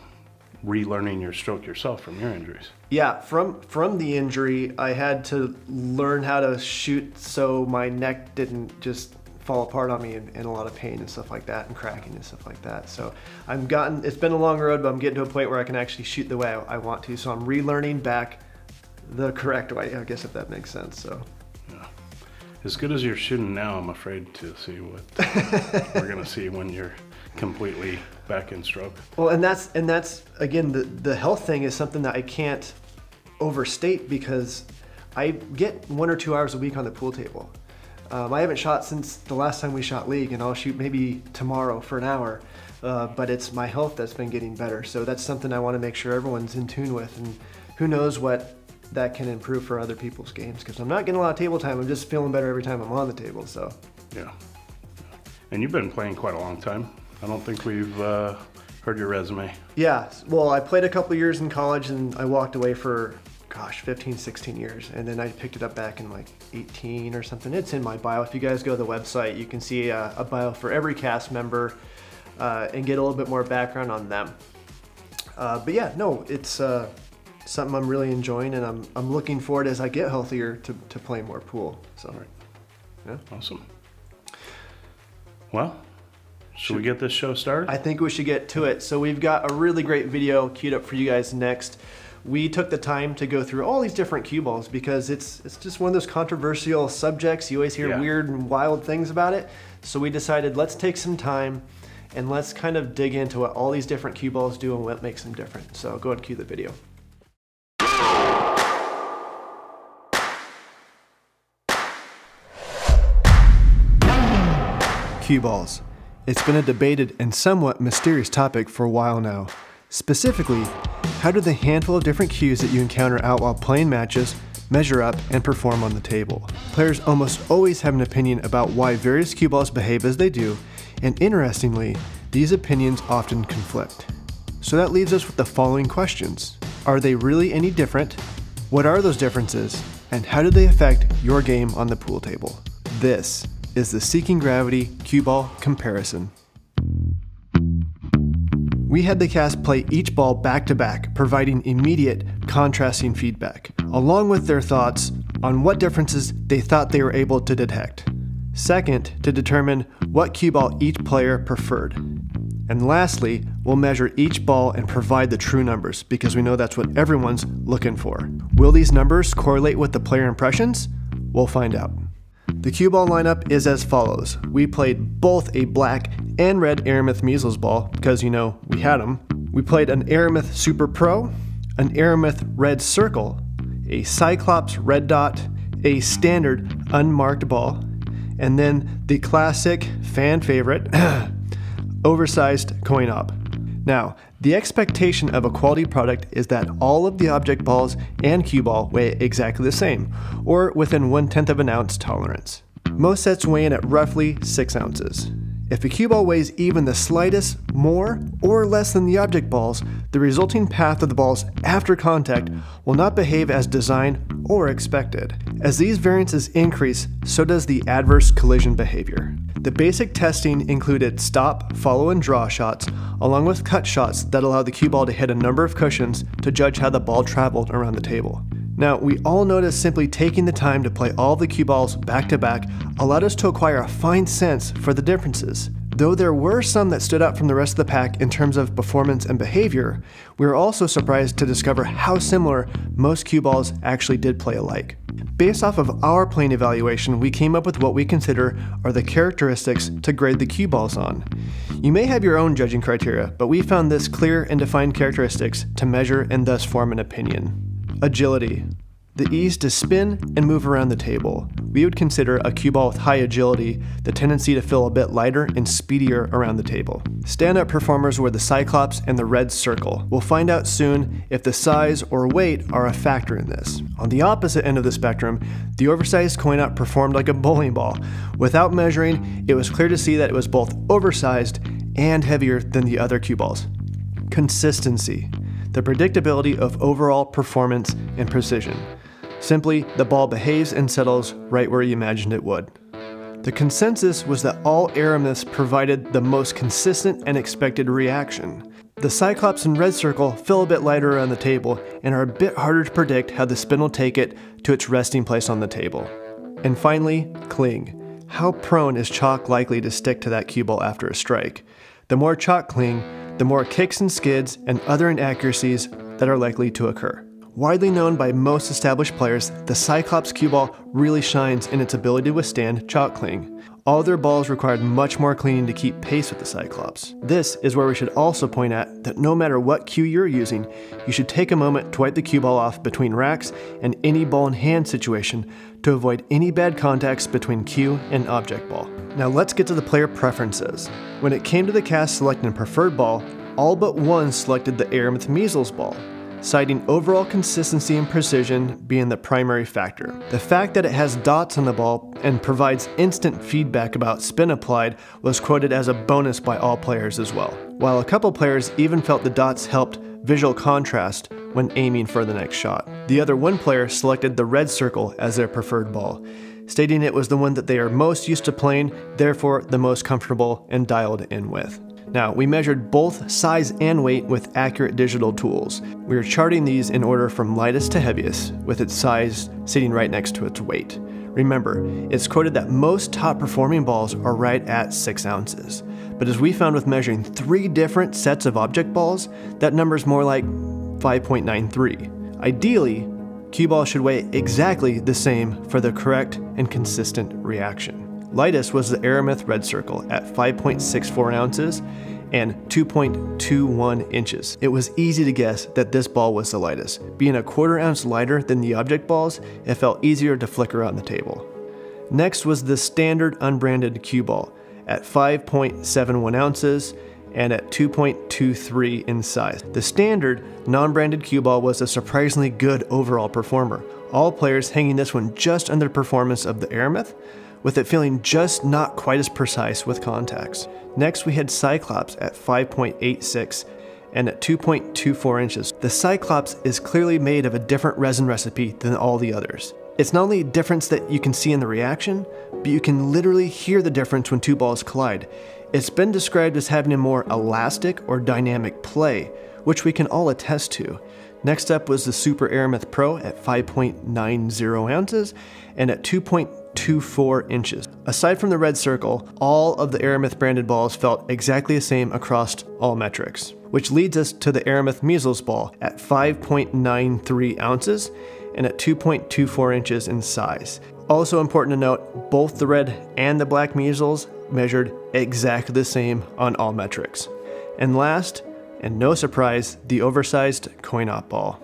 relearning your stroke yourself from your injuries. Yeah, from the injury, I had to learn how to shoot so my neck didn't just fall apart on me in a lot of pain and stuff like that, and cracking and stuff like that. So it's been a long road, but I'm getting to a point where I can actually shoot the way I want to. So I'm relearning back the correct way, I guess, if that makes sense. So. Yeah. As good as you're shooting now, I'm afraid to see what we're gonna see when you're completely back in stroke. Well, and that's again, the health thing is something that I can't overstate because I get 1 or 2 hours a week on the pool table. I haven't shot since the last time we shot league, and I'll shoot maybe tomorrow for an hour, but it's my health that's been getting better. So that's something I want to make sure everyone's in tune with, and who knows what that can improve for other people's games, because I'm not getting a lot of table time. I'm just feeling better every time I'm on the table. So yeah. And you've been playing quite a long time. I don't think we've heard your resume. Yeah, well, I played a couple years in college, and I walked away for 15, 16 years, and then I picked it up back in like 18 or something. It's in my bio. If you guys go to the website, you can see a bio for every cast member and get a little bit more background on them. But yeah, no, it's something I'm really enjoying, and I'm looking forward as I get healthier to play more pool. So, right. Yeah. Awesome. Well, should we get this show started? I think we should get to it. So we've got a really great video queued up for you guys next. We took the time to go through all these different cue balls because it's just one of those controversial subjects. You always hear weird and wild things about it. So we decided, let's take some time and let's kind of dig into what all these different cue balls do and what makes them different. So go ahead and cue the video. Cue balls. It's been a debated and somewhat mysterious topic for a while now. Specifically, how do the handful of different cues that you encounter out while playing matches measure up and perform on the table? Players almost always have an opinion about why various cue balls behave as they do, and interestingly, these opinions often conflict. So that leaves us with the following questions. Are they really any different? What are those differences? And how do they affect your game on the pool table? This is the Seeking Gravity cue ball comparison. We had the cast play each ball back to back, providing immediate contrasting feedback, along with their thoughts on what differences they thought they were able to detect. Second, to determine what cue ball each player preferred. And lastly, we'll measure each ball and provide the true numbers because we know that's what everyone's looking for. Will these numbers correlate with the player impressions? We'll find out. The cue ball lineup is as follows. We played both a black and red Aramith measles ball because, you know, we had them. We played an Aramith Super Pro, an Aramith red circle, a Cyclops red dot, a standard unmarked ball, and then the classic fan favorite oversized coin op. Now, the expectation of a quality product is that all of the object balls and cue ball weigh exactly the same, or within 1/10 of an ounce tolerance. Most sets weigh in at roughly 6 ounces. If a cue ball weighs even the slightest more or less than the object balls, the resulting path of the balls after contact will not behave as designed or expected. As these variances increase, so does the adverse collision behavior. The basic testing included stop, follow, and draw shots, along with cut shots that allow the cue ball to hit a number of cushions to judge how the ball traveled around the table. Now, we all noticed simply taking the time to play all of the cue balls back to back allowed us to acquire a fine sense for the differences. Though there were some that stood out from the rest of the pack in terms of performance and behavior, we were also surprised to discover how similar most cue balls actually did play alike. Based off of our playing evaluation, we came up with what we consider are the characteristics to grade the cue balls on. You may have your own judging criteria, but we found this clear and defined characteristics to measure and thus form an opinion. Agility. The ease to spin and move around the table. We would consider a cue ball with high agility the tendency to feel a bit lighter and speedier around the table. Standout performers were the Cyclops and the red circle. We'll find out soon if the size or weight are a factor in this. On the opposite end of the spectrum, the oversized coin-op performed like a bowling ball. Without measuring, it was clear to see that it was both oversized and heavier than the other cue balls. Consistency. The predictability of overall performance and precision. Simply, the ball behaves and settles right where you imagined it would. The consensus was that all aeromyths provided the most consistent and expected reaction. The Cyclops and red circle feel a bit lighter around the table and are a bit harder to predict how the spin will take it to its resting place on the table. And finally, cling. How prone is chalk likely to stick to that cue ball after a strike? The more chalk cling, the more kicks and skids and other inaccuracies that are likely to occur. Widely known by most established players, the Cyclops cue ball really shines in its ability to withstand chalk cling. All their balls required much more cleaning to keep pace with the Cyclops. This is where we should also point out that no matter what cue you're using, you should take a moment to wipe the cue ball off between racks and any ball in hand situation to avoid any bad contacts between cue and object ball. Now let's get to the player preferences. When it came to the cast selecting a preferred ball, all but one selected the Aeromyth Measles ball, citing overall consistency and precision being the primary factor. The fact that it has dots on the ball and provides instant feedback about spin applied was quoted as a bonus by all players as well, while a couple players even felt the dots helped visual contrast when aiming for the next shot. The other one player selected the red circle as their preferred ball, stating it was the one that they are most used to playing, therefore the most comfortable and dialed in with. Now, we measured both size and weight with accurate digital tools. We are charting these in order from lightest to heaviest, with its size sitting right next to its weight. Remember, it's quoted that most top performing balls are right at 6 ounces. But as we found with measuring 3 different sets of object balls, that number is more like 5.93. Ideally, cue balls should weigh exactly the same for the correct and consistent reaction. Lightest was the Aeromyth Red Circle at 5.64 ounces and 2.21 inches. It was easy to guess that this ball was the lightest. Being a 1/4 ounce lighter than the object balls, it felt easier to flick around the table. Next was the standard unbranded cue ball at 5.71 ounces and at 2.23 in size. The standard non-branded cue ball was a surprisingly good overall performer. All players hanging this one just under the performance of the Aeromyth, with it feeling just not quite as precise with contacts. Next we had Cyclops at 5.86 and at 2.24 inches. The Cyclops is clearly made of a different resin recipe than all the others. It's not only a difference that you can see in the reaction, but you can literally hear the difference when 2 balls collide. It's been described as having a more elastic or dynamic play, which we can all attest to. Next up was the Super Aeromyth Pro at 5.90 ounces and at 2.24 inches. Aside from the red circle, all of the Aeromyth branded balls felt exactly the same across all metrics, which leads us to the Aeromyth Measles ball at 5.93 ounces and at 2.24 inches in size. Also important to note, both the red and the black measles measured exactly the same on all metrics. And last, and no surprise, the oversized coin-op ball,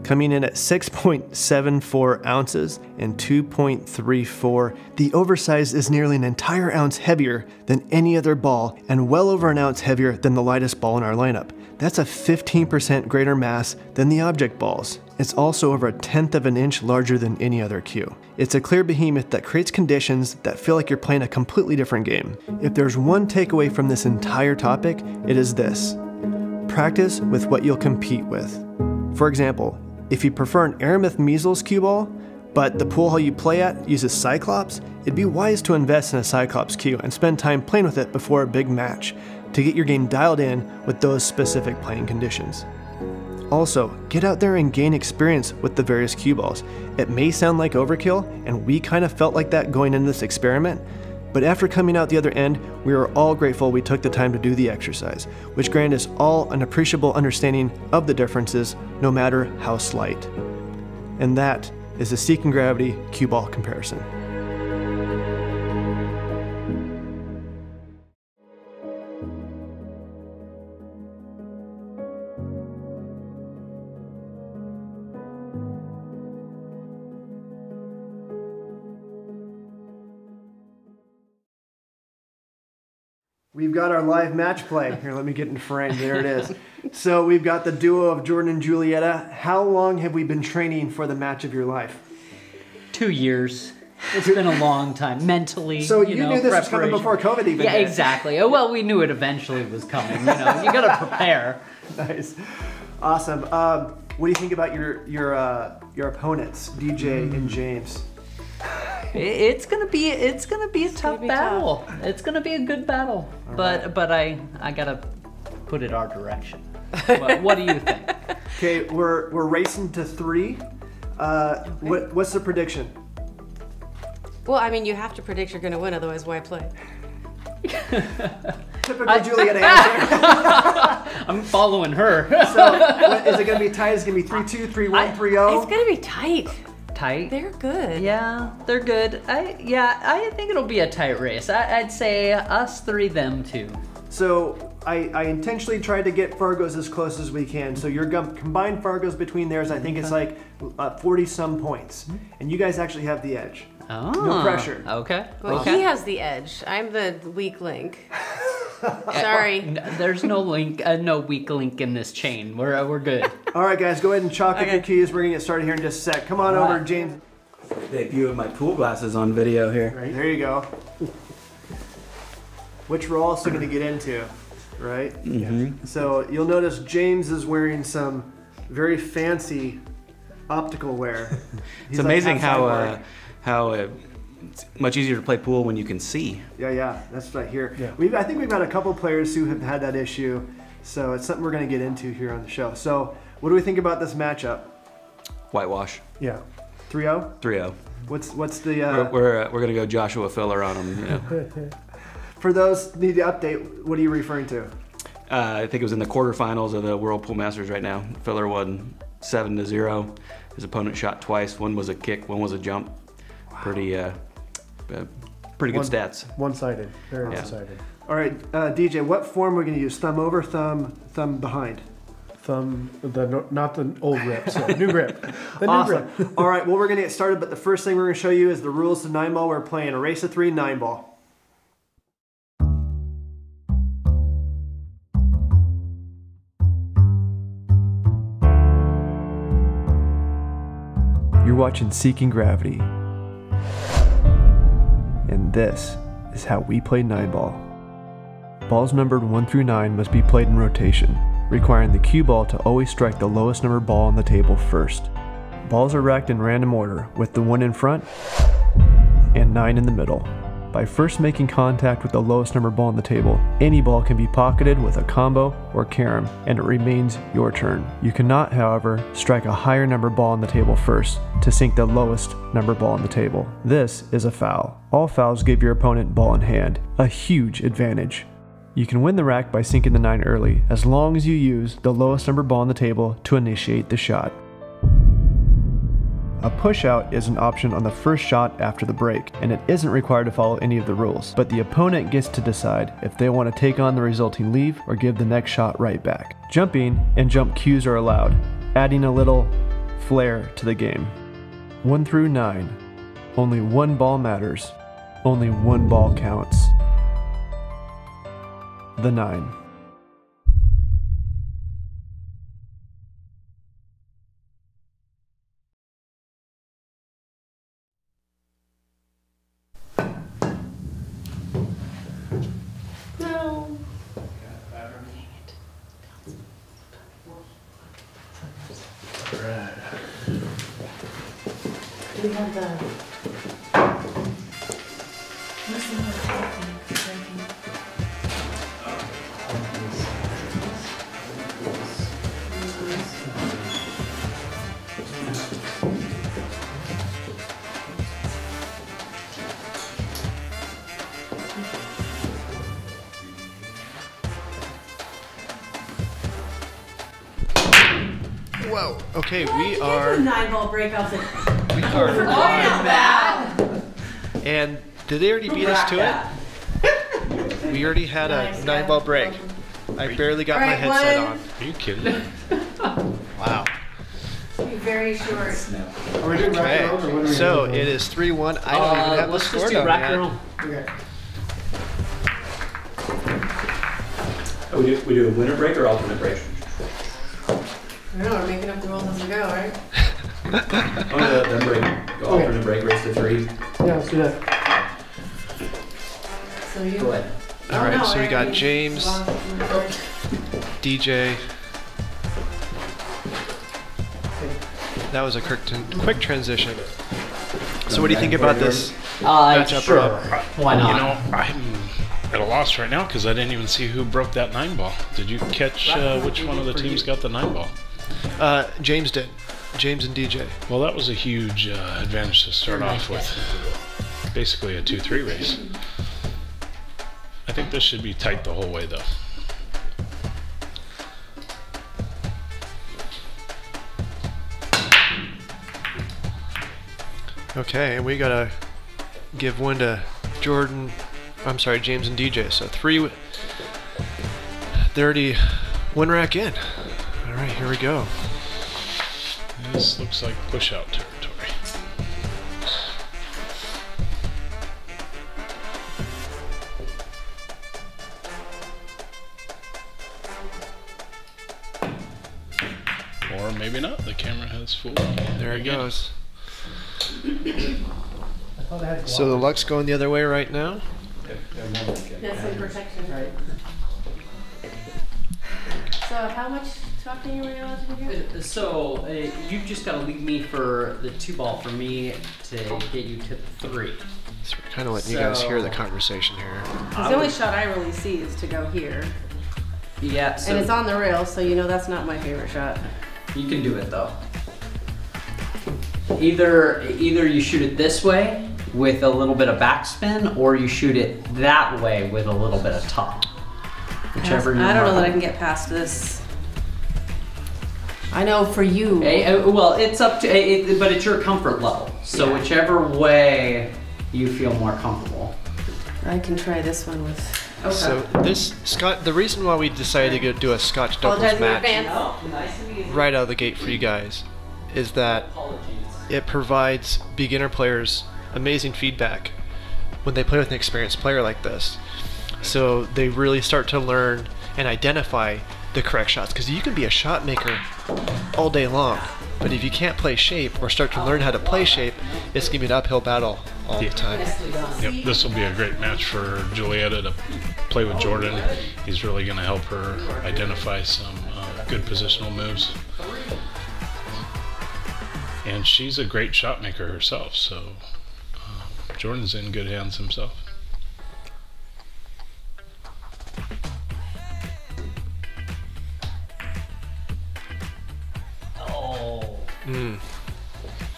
coming in at 6.74 ounces and 2.34. The oversized is nearly an entire ounce heavier than any other ball and well over an ounce heavier than the lightest ball in our lineup. That's a 15% greater mass than the object balls. It's also over 1/10 of an inch larger than any other cue. It's a clear behemoth that creates conditions that feel like you're playing a completely different game. If there's one takeaway from this entire topic, it is this: practice with what you'll compete with. For example, if you prefer an Aeromyth Measles cue ball, but the pool hall you play at uses Cyclops, it'd be wise to invest in a Cyclops cue and spend time playing with it before a big match to get your game dialed in with those specific playing conditions. Also, get out there and gain experience with the various cue balls. It may sound like overkill, and we kind of felt like that going into this experiment, but after coming out the other end, we are all grateful we took the time to do the exercise, which granted us all an appreciable understanding of the differences, no matter how slight. And that is the Seeking Gravity cue ball comparison. We've got our live match play. Here, let me get in frame. There it is. So we've got the duo of Jordan and Julietta. How long have we been training for the match of your life? 2 years. It's been a long time, mentally. So you knew this was coming before COVID even Yeah, hit. exactly. Oh, well, we knew it eventually was coming. You know, you got to prepare. Nice. Awesome. What do you think about your opponents, DJ and James? It's gonna be a tough battle. It's gonna be a good battle. But I gotta put it our direction. What do you think? Okay, we're racing to 3. What's the prediction? Well, I mean, you have to predict you're going to win, otherwise why play? Typical Julietta answer. I'm following her. So, is it going to be tight? Is it going to be 3-2, 3-1, 3-0? It's going to be tight. Tight? They're good. Yeah, they're good. I think it'll be a tight race. I'd say us 3, them 2. So I intentionally tried to get Fargo's as close as we can. So your combined Fargo's between theirs, I think it's like 40-some points. And you guys actually have the edge. Oh. No pressure. Okay. Well, okay. he has the edge. I'm the weak link. Sorry. There's no no weak link in this chain. We're good. All right, guys, go ahead and chalk up your keys. We're going to get started here in just a sec. Come on over, James. Debut of my pool glasses on video here. Right, there you go. Which we're also going to get into, right? Mm-hmm. So you'll notice James is wearing some very fancy optical wear. It's amazing how it's much easier to play pool when you can see. Yeah, that's what I hear. Yeah. I think we've got a couple players who have had that issue, so it's something we're going to get into here on the show. So what do we think about this matchup? Whitewash. Yeah. 3-0? 3-0. What's the... We're going to go Joshua Filler on them. You know. For those who need the update, what are you referring to? I think it was in the quarterfinals of the World Pool Masters right now. Filler won 7-0. His opponent shot twice. One was a kick, one was a jump. Wow. Pretty good stats. One-sided. Very Yeah. one-sided. All right, DJ, what form are we going to use? Thumb over, thumb behind? Thumb, not the old grip, so new grip. The new Awesome. grip. All right, well, we're going to get started, but the first thing we're going to show you is the rules to 9-ball. We're playing a race of 3 9-ball. You're watching Seeking Gravity. And this is how we play 9-ball. Balls numbered 1 through 9 must be played in rotation, requiring the cue ball to always strike the lowest numbered ball on the table first. Balls are racked in random order, with the 1 in front and 9 in the middle. By first making contact with the lowest numbered ball on the table, any ball can be pocketed with a combo or carom, and it remains your turn. You cannot, however, strike a higher numbered ball on the table first to sink the lowest numbered ball on the table. This is a foul. All fouls give your opponent ball in hand, a huge advantage. You can win the rack by sinking the 9 early, as long as you use the lowest numbered ball on the table to initiate the shot. A push-out is an option on the first shot after the break, and it isn't required to follow any of the rules, but the opponent gets to decide if they want to take on the resulting leave or give the next shot right back. Jumping and jump cues are allowed, adding a little flair to the game. 1 through 9. Only one ball matters. Only one ball counts. The 9. No. we have the... What's the Whoa. Okay, we are 9-ball breakoffs. And did they already beat us to it? We already had a 9-ball break. I barely got my headset on. Are you kidding? Wow. Be very short. Are we doing rack and roll, or what are we So doing? it is 3-1. I don't even have the let's score just do down rack yet. and roll. Okay. We do a winter break or alternate break? I don't know, we're making up the rules as we go, right? Then break. Go alternate break, race to 3. Yeah, let's do that. So you... Go ahead. All right, so we got James, Well, DJ. That was a quick transition. So what do you think about this matchup, Sure. Rob? Why You not? know, I'm at a loss right now because I didn't even see who broke that 9-ball. Did you catch which one of the teams got the 9-ball? James did. James and DJ. Well, that was a huge advantage to start off with. Basically a 2-3 race. I think this should be tight the whole way, though. Okay, and we gotta give one to Jordan. I'm sorry, James and DJ. So 3. They're already one rack in. All right, here we go. This looks like push-out territory. Or maybe not. The camera has fooled me. There it again. goes. So the luck's going the other way right now. That's some protection. Right. So how much talking are we allowed to do? So you've just got to leave me for the 2-ball for me to get you to the 3. So we're kind of letting you guys hear the conversation here. The only shot I really see is to go here. Yeah, so And it's on the rail, so you know that's not my favorite shot. you can do it though. Either you shoot it this way with a little bit of backspin, or you shoot it that way with a little bit of top. Whichever you I don't know want. that I can get past this. I know for you. Well, it's up to, but it's your comfort level. So Yeah. whichever way you feel more comfortable. I can try this one with. Okay. So this the reason why we decided to do a Scotch doubles Apologize in match advance. Nice and easy. right out of the gate for you guys is that it provides beginner players amazing feedback when they play with an experienced player like this. So they really start to learn and identify the correct shots, because you can be a shot maker all day long, but if you can't play shape or start to learn how to play shape, it's gonna be an uphill battle all the time. Yep, this will be a great match for Julietta to play with Jordan. He's really going to help her identify some good positional moves. And she's a great shot maker herself, so Jordan's in good hands himself. Oh.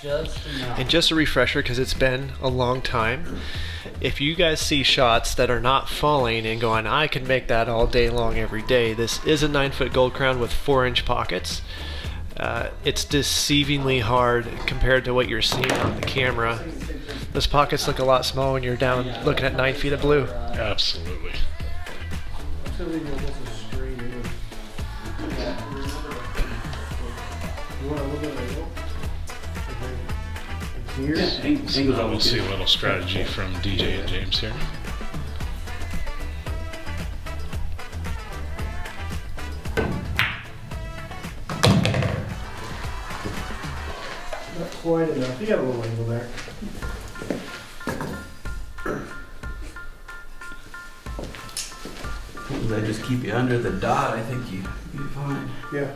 Just enough. And just a refresher, because it's been a long time, if you guys see shots that are not falling and going, I can make that all day long every day, this is a 9-foot gold crown with 4-inch pockets. It's deceivingly hard compared to what you're seeing on the camera. Those pockets look a lot small when you're down looking at 9 feet of blue. Absolutely. So we'll see a little strategy from DJ and James here. Not quite enough. You got a little angle there. If I just keep you under the dot, I think you'd be fine. Yeah.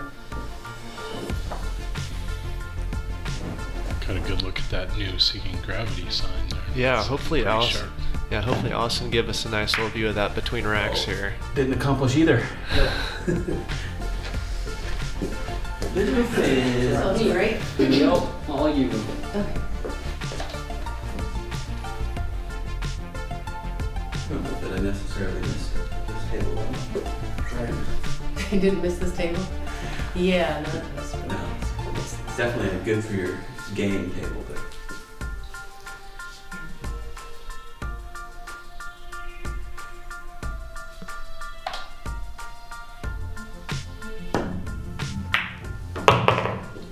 Got a good look at that new Seeking Gravity sign there. Yeah, It's hopefully pretty Allison. sharp. Yeah, hopefully Allison give us a nice little view of that between racks here. Didn't accomplish either. So me, right? Yep, all you. Okay. I don't know that I necessarily missed this table. You didn't miss this table? Yeah, no, that's No, it's definitely good for your game table, but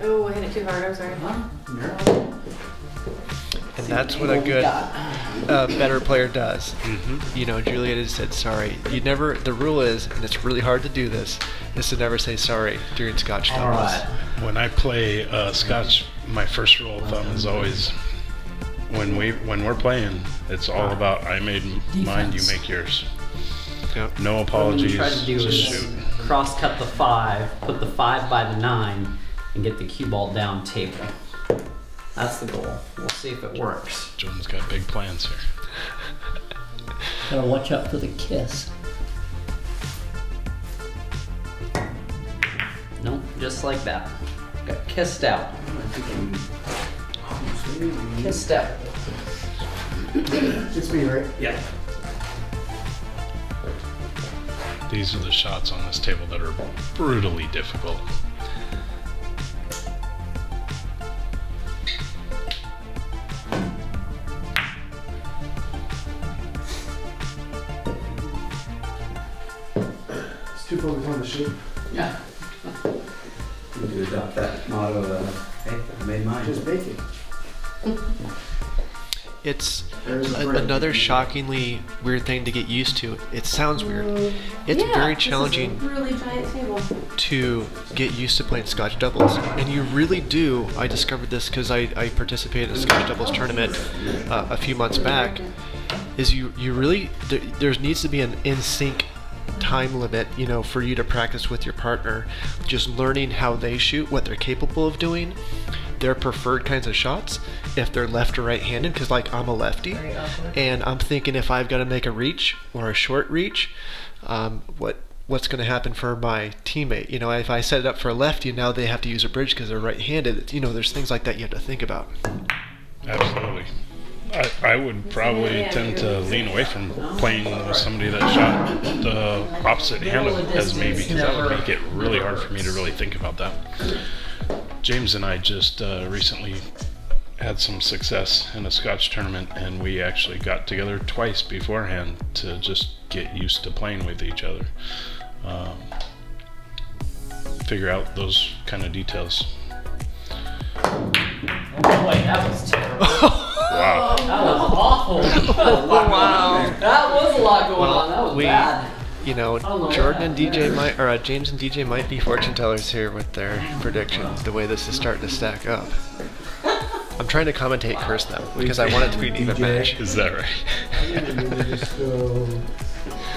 Oh, I hit it too hard. I'm sorry. And that's what a good, better player does. You know, Julietta said sorry. You never. The rule is, and it's really hard to do this, is to never say sorry during Scotch doubles. Alright. When I play Scotch, my first rule of thumb is always when we're playing, it's all about I made mine, you make yours. Yep. No What apologies, we try to do just is shoot. cross cut the 5, put the 5 by the 9, and get the cue ball down table. That's the goal. We'll see if it works. Jordan's got big plans here. Gotta watch out for the kiss. Nope, just like that. Got kissed out. Kissed out. It's me, right? yeah. These are the shots on this table that are brutally difficult. It's too focused on the shape. Yeah. You need to adopt that motto, hey, I made mine. Just bake it. It's another shockingly weird thing to get used to. It sounds weird. It's very challenging This is a really giant table. to get used to playing Scotch doubles, and you really do. I discovered this because I participated in a Scotch doubles tournament a few months back. Is you really there needs to be an in sync time limit, you know, for you to practice with your partner, just learning how they shoot, what they're capable of doing, their preferred kinds of shots, if they're left or right handed, because like I'm a lefty Very awkward. and I'm thinking if I've got to make a reach or a short reach, what's going to happen for my teammate? You know, if I set it up for a lefty, now they have to use a bridge because they're right-handed. You know, there's things like that you have to think about. Absolutely. I would probably tend to lean away from playing with somebody that shot the opposite hand as me, because that would make it really hard for me to really think about that. James and I just recently had some success in a Scotch tournament, and we actually got together twice beforehand to just get used to playing with each other. Figure out those kind of details. Oh boy, that was terrible. Wow. That was awful. Wow. That was a lot going on. That was bad. You know, Jordan and DJ might, or James and DJ might be fortune tellers here with their predictions. The way this is starting to stack up. I'm trying to commentate curse them because I want it to be an even match. Is that right?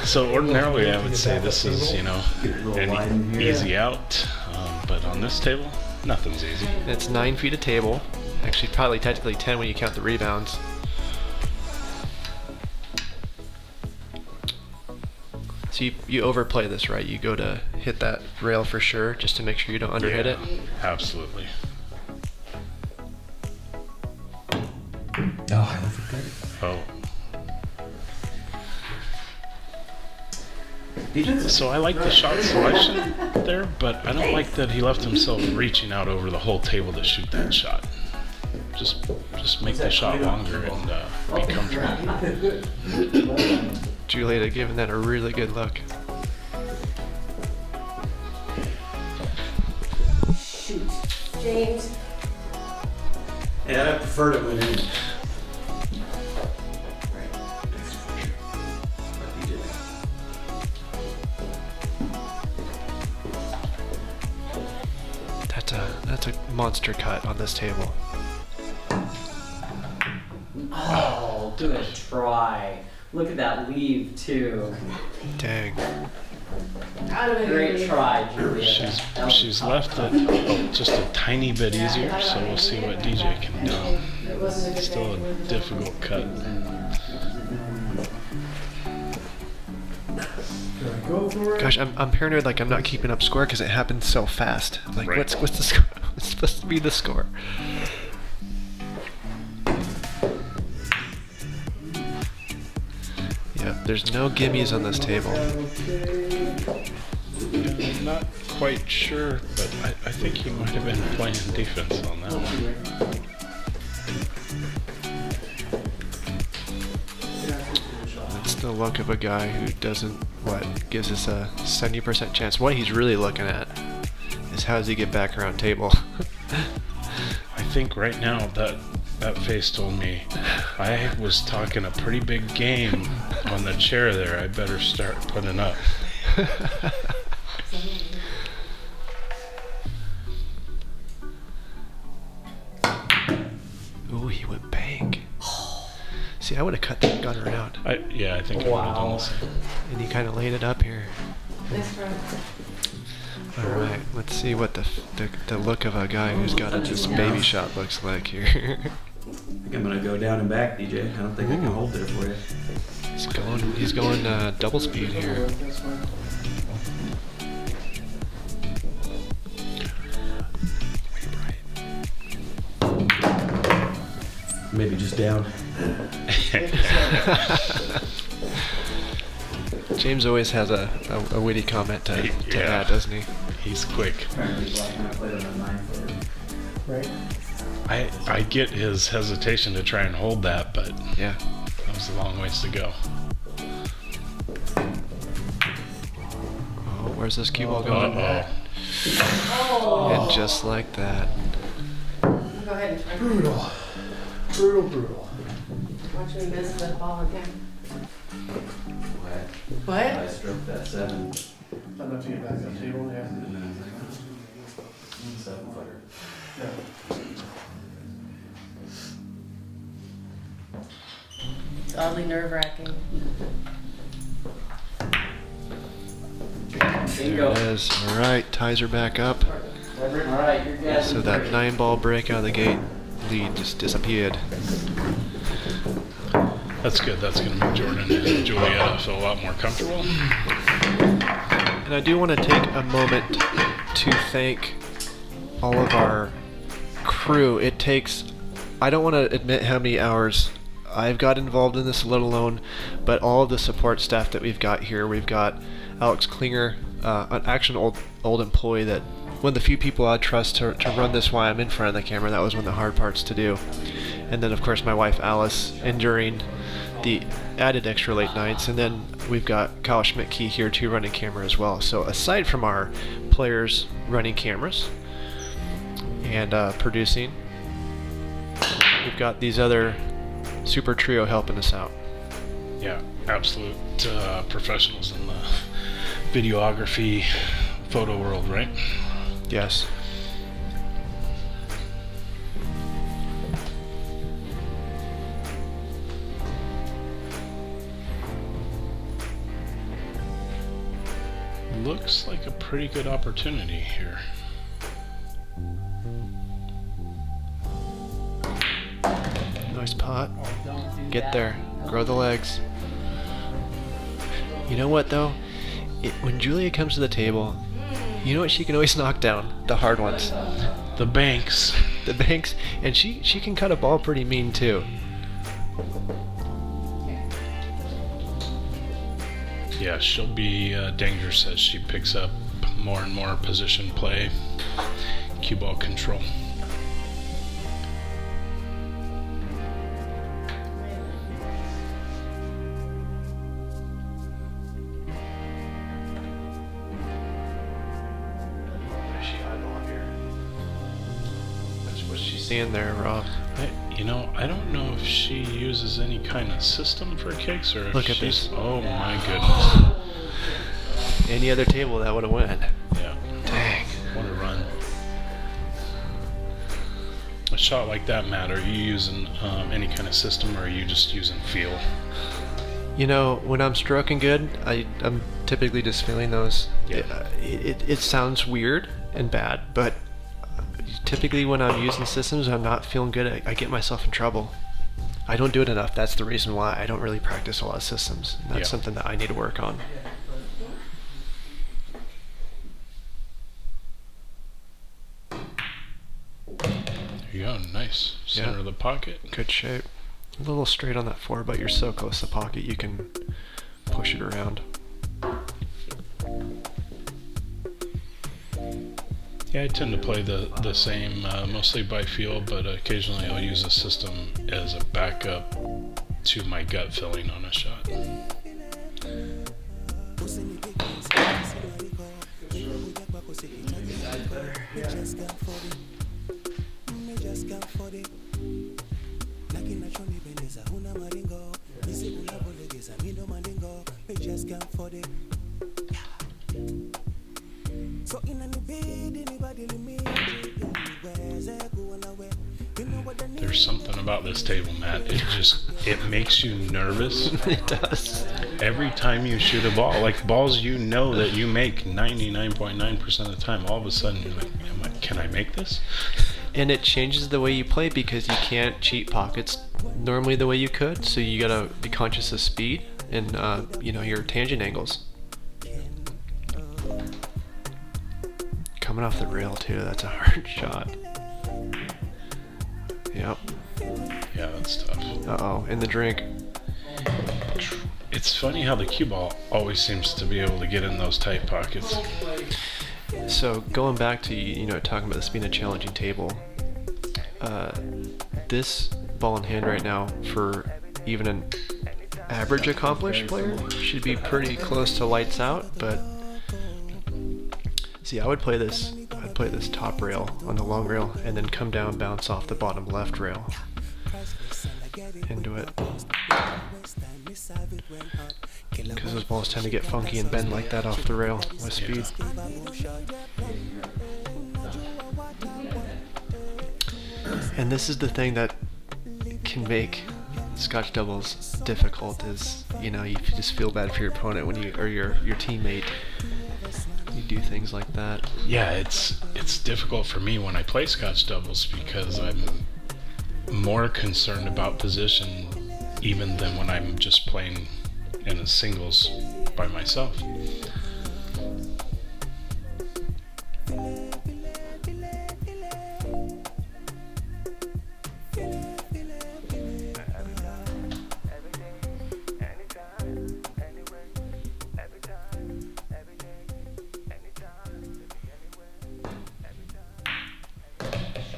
So ordinarily I would say this is, you know, an easy out, but on this table, nothing's easy. It's 9 feet of table. Actually, probably technically 10 when you count the rebounds. So you overplay this, right? You go to hit that rail for sure, just to make sure you don't underhit it. Absolutely. Oh. So I like the shot selection there, but I don't like that he left himself reaching out over the whole table to shoot that shot. Just make the shot longer and be comfortable. Julietta giving that a really good look. Shoot. James. Yeah, I preferred it when in. That's a monster cut on this table. Oh, good try. Look at that leave too. Dang. Great try, Julietta. She's left it just a tiny bit easier, so we'll see what DJ can do. Still a difficult cut. Gosh, I'm paranoid like I'm not keeping up score because it happens so fast. Like, Right. what's the score? What's supposed to be the score? Yeah, there's no gimmies on this table. I'm not quite sure, but I think he might have been playing defense on that one. That's the look of a guy who doesn't, gives us a 70% chance. What he's really looking at is how does he get back around table. I think right now that face told me I was talking a pretty big game on the chair there. I better start putting up. Ooh, he went bang. See, I would have cut that gun around. I think I would have done the same. And he kind of laid it up here. All right, let's see what the look of a guy who's got a just baby shot looks like here. I think I'm gonna go down and back, DJ. I don't think I can hold there for you. He's going double speed here. Maybe just down. James always has a witty comment to add, doesn't he? He's quick. Right. I get his hesitation to try and hold that, but Yeah. that was a long ways to go. Oh, where's this cue ball going? Uh-oh. And just like that. Go ahead and try. Brutal. Brutal. Watch me miss the ball again. What? I stroked that 7. Enough to get back on the table, yeah. 7-footer. It's oddly nerve-wracking. There it is. All right, ties are back up. All right, you're good. So that 9-ball break out of the gate lead just disappeared. That's good. That's going to make Jordan and Julietta feel a lot more comfortable. And I do want to take a moment to thank all of our crew. It takes, I don't want to admit how many hours I've got involved in this, let alone, but all of the support staff that we've got here. We've got Alex Klinger, an actual old employee that one of the few people I'd trust to run this while I'm in front of the camera. That was one of the hard parts to do. And then of course my wife Alice enduring the added extra late nights, and then we've got Kyle Schmidt-Key here too running camera as well. So aside from our players running cameras and producing, we've got these other super trio helping us out. Yeah, absolute professionals in the videography photo world, right? Yes. Looks like a pretty good opportunity here. Nice pot. Get there. Grow the legs. You know what though? When Julia comes to the table, you know what she can always knock down? The hard ones. The banks. The banks. And she can cut a ball pretty mean too. Yeah, she'll be dangerous as she picks up more and more position play, cue ball control. What's she seeing there, Rob? I don't know if she uses any kind of system for kicks or if Look at she's... this. Oh my goodness. Any other table that would have went. Yeah. Dang. What a run. A shot like that, Matt, are you using any kind of system or are you just using feel? You know, when I'm stroking good, I'm typically just feeling those. Yeah. It sounds weird and bad, but typically when I'm using systems, I'm not feeling good. I get myself in trouble. I don't do it enough. That's the reason why I don't really practice a lot of systems. That's something that I need to work on. There you go, nice. Center of the pocket. Good shape. A little straight on that 4, but you're so close to the pocket you can push it around. Yeah, I tend to play the same, mostly by feel, but occasionally I'll use a system as a backup to my gut feeling on a shot. There's something about this table, Matt. It makes you nervous. It does. Every time you shoot a ball, like balls you know that you make 99.9% of the time, all of a sudden you're like, can I make this? And it changes the way you play because you can't cheat pockets normally the way you could, so you gotta be conscious of speed and your tangent angles. Coming off the rail too, that's a hard shot. Yep. Yeah, that's tough. Uh-oh, in the drink. It's funny how the cue ball always seems to be able to get in those tight pockets. So going back to talking about this being a challenging table, this ball in hand right now for even an average accomplished player should be pretty close to lights out. But see, I'd play this top rail on the long rail and then come down, bounce off the bottom left rail into it, because those balls tend to get funky and bend like that off the rail with speed. And this is the thing that can make Scotch doubles difficult, is you just feel bad for your opponent when you, or your teammate, you do things like that. Yeah, it's difficult for me when I play Scotch doubles because I'm more concerned about position even than when I'm just playing in a singles by myself.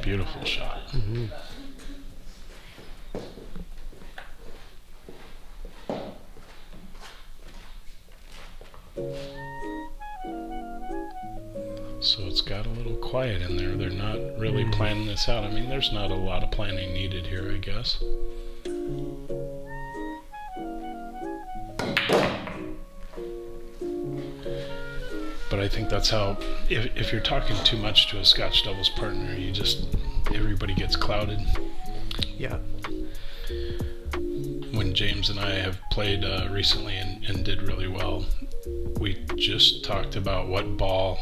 Beautiful shot. Mm-hmm. So it's got a little quiet in there. They're not really planning this out. I mean, there's not a lot of planning needed here, I guess. But I think that's how, if you're talking too much to a Scotch doubles partner, everybody gets clouded. Yeah. When James and I have played recently and did really well, we just talked about what ball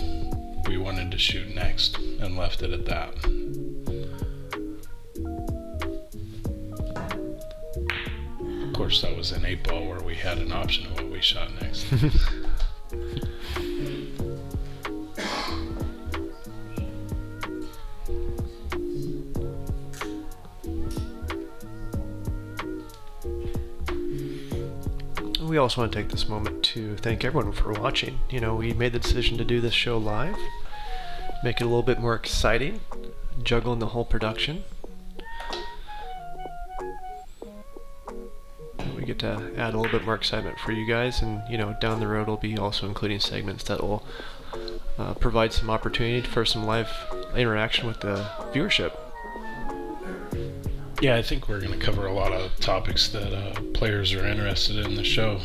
we wanted to shoot next and left it at that. Of course, that was an 8-ball where we had an option of what we shot next. We also want to take this moment to thank everyone for watching. We made the decision to do this show live, make it a little bit more exciting, juggling the whole production. We get to add a little bit more excitement for you guys, and down the road we'll be also including segments that will provide some opportunity for some live interaction with the viewership. Yeah, I think we're going to cover a lot of topics that players are interested in the show.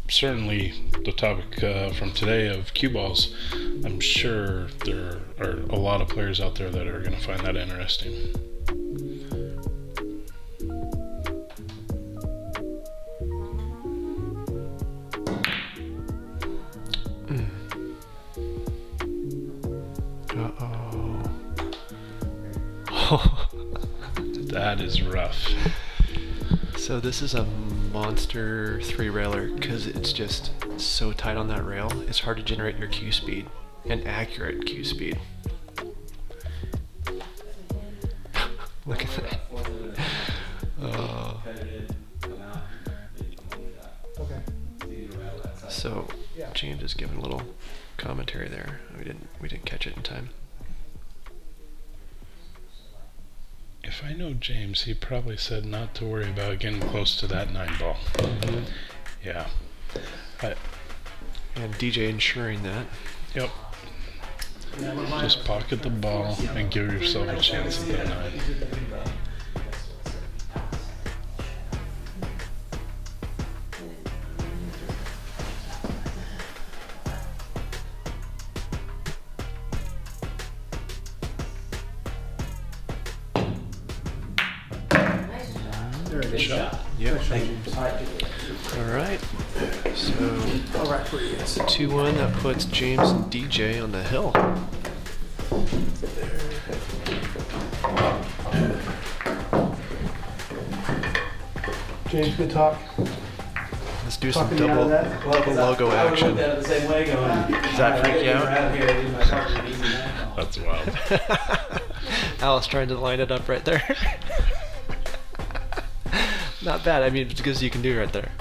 Certainly the topic from today of cue balls, I'm sure there are a lot of players out there that are going to find that interesting. That is rough. So this is a monster 3-railer because it's just so tight on that rail. It's hard to generate your cue speed, an accurate cue speed. Look at that. So James is giving a little commentary there. We didn't catch it in time. If I know James, he probably said not to worry about getting close to that 9-ball. Mm-hmm. Yeah. And DJ ensuring that. Yep. Just pocket the ball and give yourself a chance at that 9. Good shot. Yep. All right. So it's a 2-1 that puts James and DJ on the hill. James, good talk. Let's do some double logo action. Does that freak you out? That's wild. Alice trying to line it up right there. Not bad. I mean, it's good as you can do right there.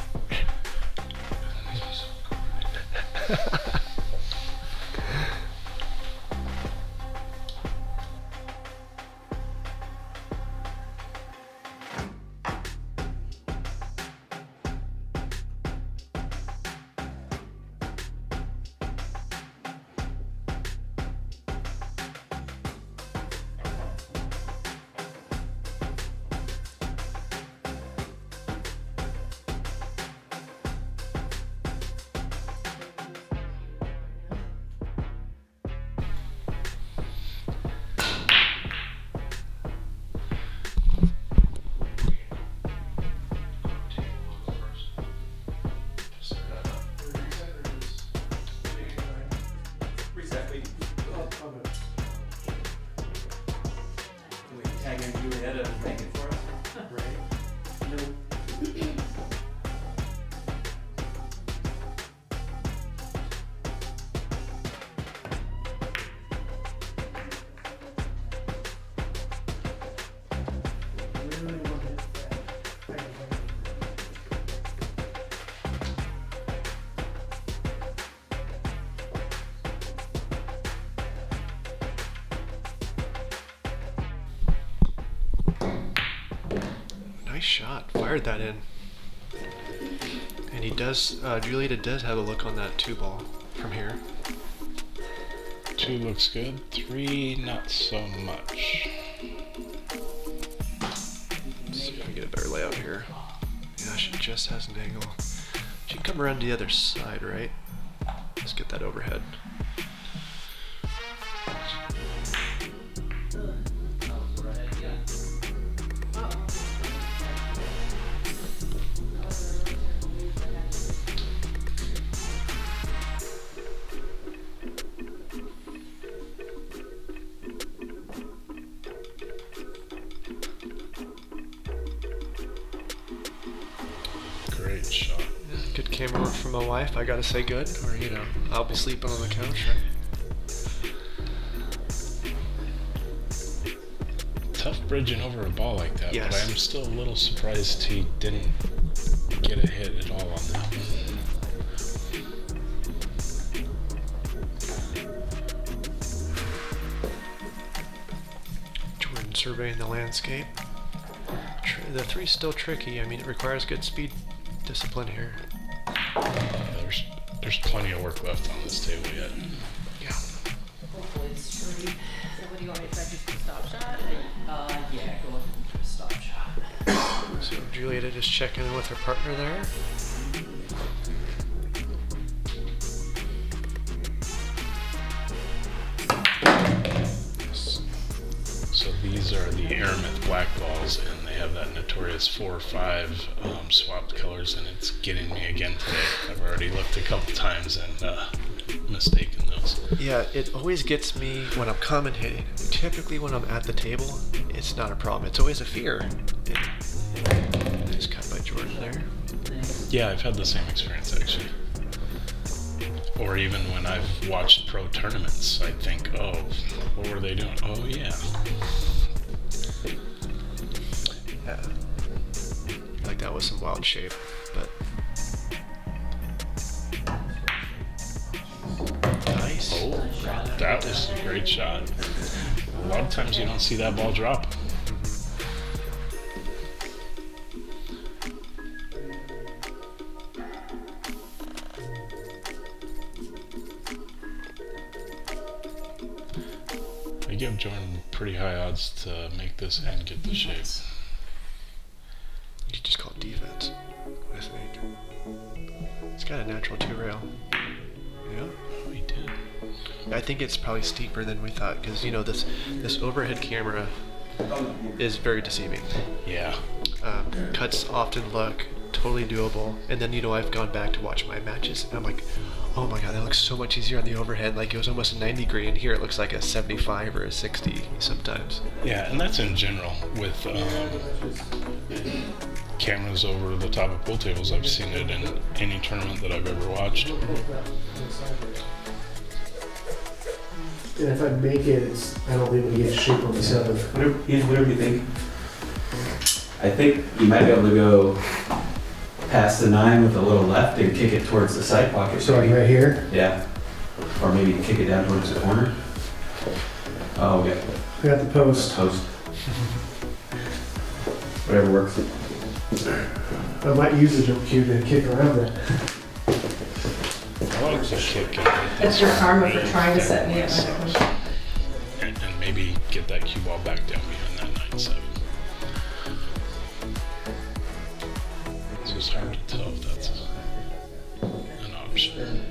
Jordan Julietta to make it for us. Right. Nice shot. Fired that in. And he does, Julietta does have a look on that 2-ball from here. 2 looks good. 3, not so much. Let's see if we get a better layout here. Yeah, she just has an angle. She can come around to the other side, right? Let's get that overhead. Great shot. Yeah, good camera work from my wife. I gotta say good, or you know, I'll be sleeping on the couch. Right? Tough bridging over a ball like that, Yes. but I'm still a little surprised he didn't get a hit at all on that. Jordan surveying the landscape. The 3's still tricky. I mean, it requires good speed discipline here. There's plenty of work left on this table yet. Yeah. Hopefully it's sturdy. So what do you want me to try? Just a stop shot? Yeah, go ahead and do a stop shot. So Julietta just checking in with her partner there. So these are the Aramith black balls, and they have that notorious 4 or 5 swapped colors, and it's getting me again today. I've already looked a couple times and mistaken those. Yeah, it always gets me when I'm commentating. Typically when I'm at the table, it's not a problem. It's always a fear. Nice cut by Jordan there. Yeah, I've had the same experience actually. Or even when I've watched pro tournaments, I think, oh, what were they doing? Oh, yeah. Yeah. Like that was some wild shape, but nice. Oh, that was a great shot. A lot of times you don't see that ball drop. I give Jordan pretty high odds to make this and get the shape. You just call it defense, I think. It's got a natural 2-rail. Yeah. Oh, he did. I think it's probably steeper than we thought because, you know, this overhead camera is very deceiving. Yeah. Cuts often look totally doable, and then, you know, I've gone back to watch my matches and I'm like, oh my god, that looks so much easier on the overhead. Like it was almost a 90 degree, and here it looks like a 75 or a 60 sometimes. Yeah, and that's in general with cameras over the top of pool tables. I've seen it in any tournament that I've ever watched. And if I make it, I don't think we get shape on the 7th. Whatever you think. I think you might be able to go past the 9 with a little left and kick it towards the side pocket. So like right here? Yeah. Or maybe kick it down towards the corner. Oh, yeah. I got the post. Post. Whatever works. I might use the jump cue to kick around that. I like to kick it. That's your karma for trying to set me up. And maybe get that cue ball back down behind that 9-7. It's just hard to tell if that's an option.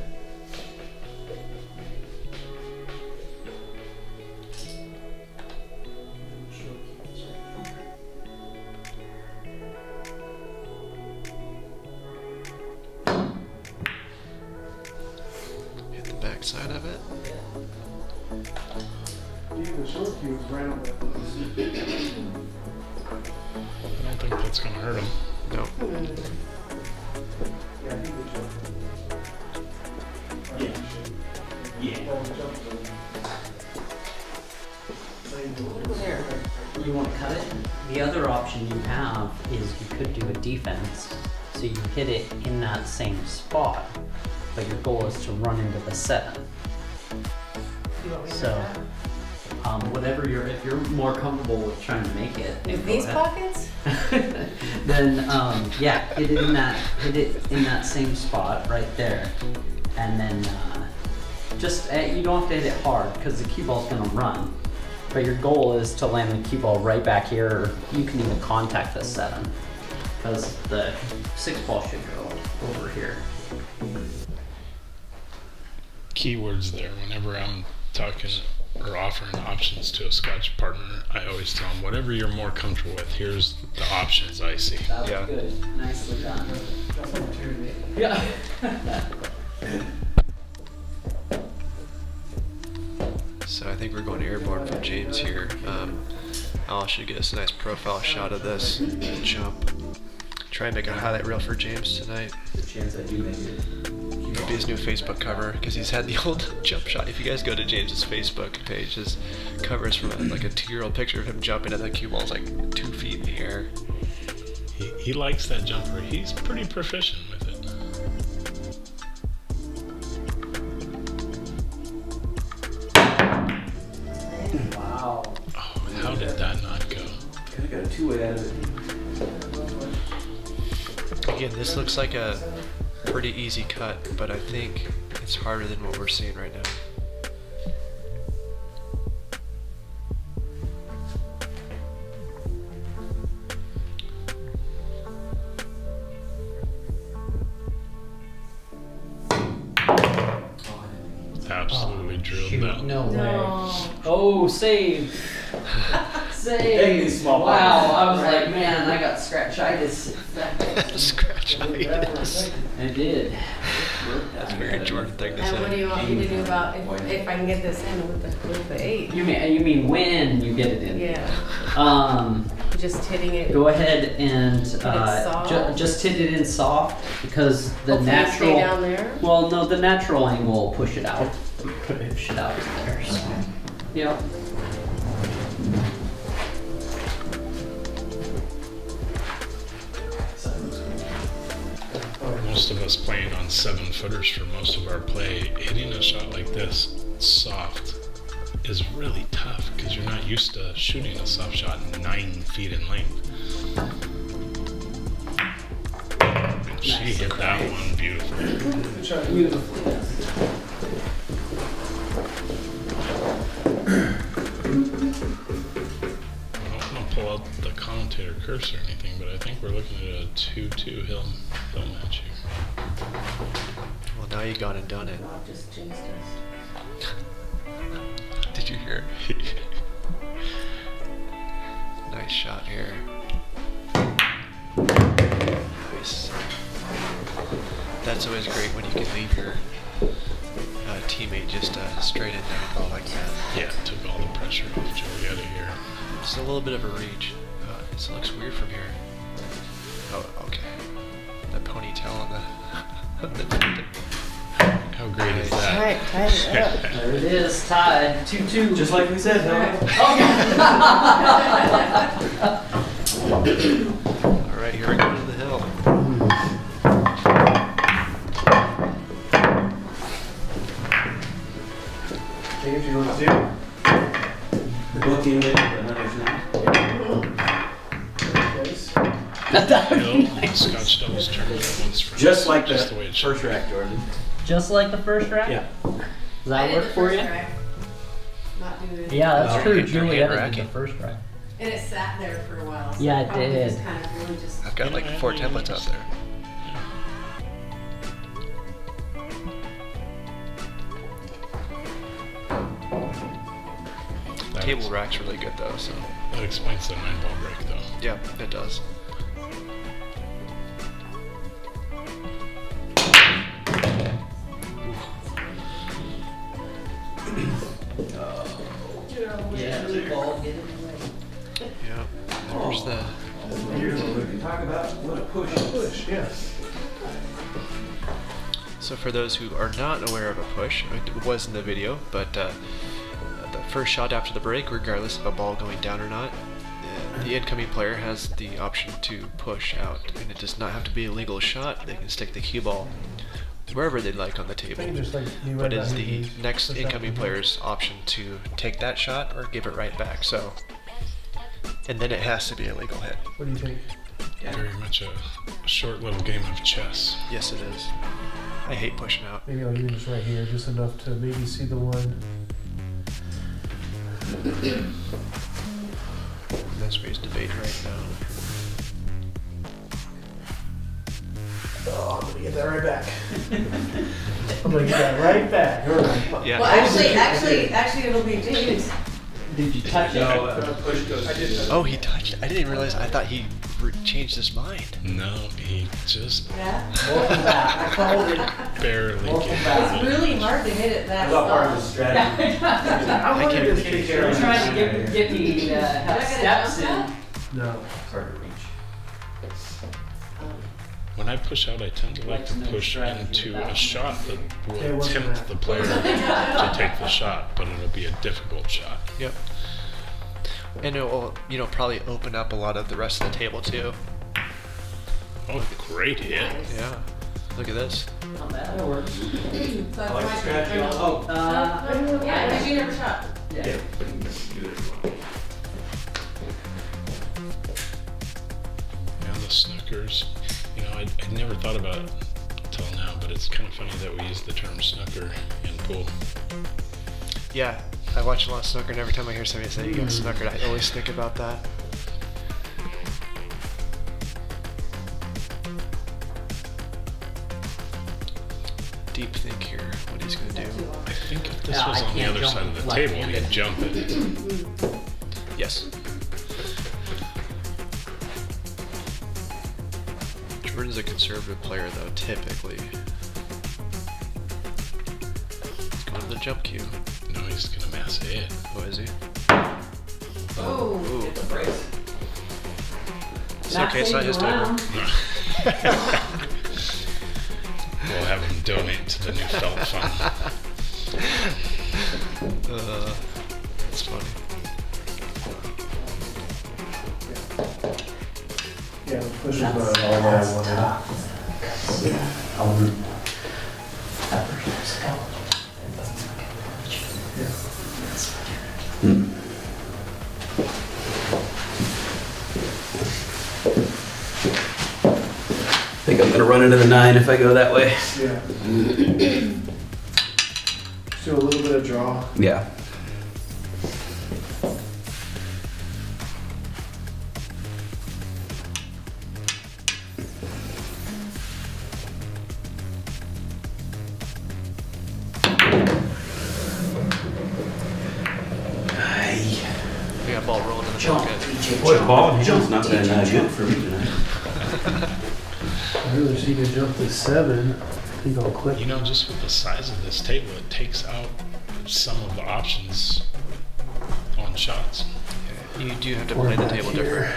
Hit the back side of it. The short cue is right on that post. I don't think that's going to hurt him. No. There. You want to cut it? The other option you have is you could do a defense. So you hit it in that same spot, but your goal is to run into the 7. So, whatever if you're more comfortable with trying to make it. In go these ahead. pockets? Then, yeah, hit it in that same spot right there, and then just you don't have to hit it hard because the cue ball's gonna run. But your goal is to land the cue ball right back here, or you can even contact the 7, because the 6 ball should go over here. Keywords there. Whenever I'm talking or offering options to a Scotch partner, I always tell them, whatever you're more comfortable with, here's the options I see. That was Yeah. good. Nicely done. Yeah. So I think we're going airborne from James here. Al should get us a nice profile shot of this jump. Try and make a highlight reel for James tonight. The chance I do make it. It'll be his new Facebook cover because he's had the old jump shot. If you guys go to James's Facebook page, his cover is from like a 2-year-old picture of him jumping and the cue ball's like 2 feet in the air. He likes that jumper. He's pretty proficient with it. Wow. Oh, how did that not go? Kind of got a 2-way out of it. Again, this looks like a pretty easy cut, but I think it's harder than what we're seeing right now. Absolutely drilled Shoot, that. no way. Oh, save. Same. Small Wow, I was like, man, I got scratchitis. Scratchitis. I did. That's a very Jordan thing to And what do say. you want me to do about if I can get this in with the 8? You mean when you get it in? Yeah. Just hitting it. Go ahead and soft? just hit it in soft because the Hopefully natural. stay down there. Well, no, the natural angle will push it out. Push it out of there. So. Yep. Most of us playing on 7-footers for most of our play, hitting a shot like this, soft, is really tough because you're not used to shooting a soft shot 9 feet in length. And she hit that one beautifully. Beautifully. I don't want to pull out the commentator curse or anything, but I think we're looking at a 2-2 hill match here. Well, now you gone and done it. Just jinxed us. Did you hear? Nice shot here. Nice. That's always great when you can leave your teammate just straight in down goal like that. Yeah, took all the pressure off Julietta here. Just a little bit of a reach. This looks weird from here. Oh, okay. That ponytail on the. How great is All that? right, tie it up. There it is, tied 2-2. Just like we said, All right, here we go to the hill. Take if you want to. the booking it, another No, Scotch doubles turned it once for just like the just way it should first rack, Jordan. Just like the first rack? Yeah. Does that work for you? Yeah, that's Oh, true. you get your hand Julietta did racking. the first rack. And it sat there for a while. So Yeah, it probably did. Just kind of really just. I've got like 4 templates out there. Table rack's really good though, so. That explains the 9-ball break though. Yeah, it does. Yeah, the ball, get it away. Yeah. There's the. Here's what we can talk about. What a push. Push, Yes. So for those who are not aware of a push, it was in the video, but the first shot after the break, regardless of a ball going down or not, the incoming player has the option to push out, and it does not have to be a legal shot. They can stick the cue ball wherever they'd like on the table, but it's the next incoming player's option to take that shot or give it right back. So, and then it has to be a legal hit. What do you think? Very much a short little game of chess. Yes, it is. I hate pushing out. Maybe I'll use right here, just enough to maybe see the one. That's raised debate right now. Oh, I'm gonna get that right back. I'm gonna get that right back. All right. Yeah. Well, actually, it'll be James. Did you touch No, it? push goes. I did. Oh, he touched. I didn't even realize. I thought he changed his mind. No, he just Yeah. Welcome back. I called it. barely Welcome gets back. It's really hard to hit it that That's all part of the soft. strategy. I can't just take care You're of trying to it. get me to have You're not steps gonna in. No. It's hard to reach. when I push out, I tend to like to push into a shot that will tempt the player to take the shot, but it'll be a difficult shot. Yep. And it will, probably open up a lot of the rest of the table too. Oh, great hit. Yeah. Look at this. Not bad. That works. So I that's like the my strategy. turn. Oh, Yeah, because you never shot. Yeah. yeah. We can do this as well. Yeah, the snookers. I never thought about it till now, but it's kind of funny that we use the term snooker in pool. Yeah. I watch a lot of snooker, and every time I hear somebody say you got snookered, I always think about that. Deep think here, what he's gonna do. I think if this Yeah, was I on the can't other jump side of the left-handed. table, he'd jump it. Yes. Jordan's a conservative player, though, typically. He's going to the jump cue. No, he's gonna mass it. Oh, is he? Oh, Ooh. get the brace. It's okay, it's not his table. We'll have him donate to the new felt fund. That's funny. Yeah, the push is not all I wanted. I think I'm gonna run into the 9 if I go that way. Yeah. Do a little bit of draw. Yeah. We got ball rolling in the pocket. Boy, ball and jumps not been good for me tonight. I'd rather see you jump to 7. I think I'll click. You know, just with the size of this table, it takes out some of the options on shots. You do have to play the table different.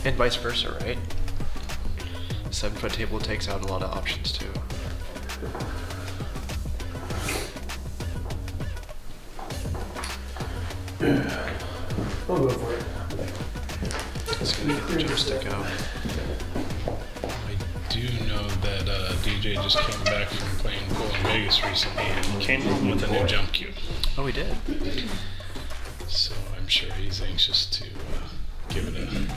And vice versa, right? 7-foot table takes out a lot of options too. I'll go for it. It's gonna get the joystick out. I do know that DJ just came back from playing pool in Vegas recently and he came home with a new jump cue. Oh, we did. So I'm sure he's anxious to give it a...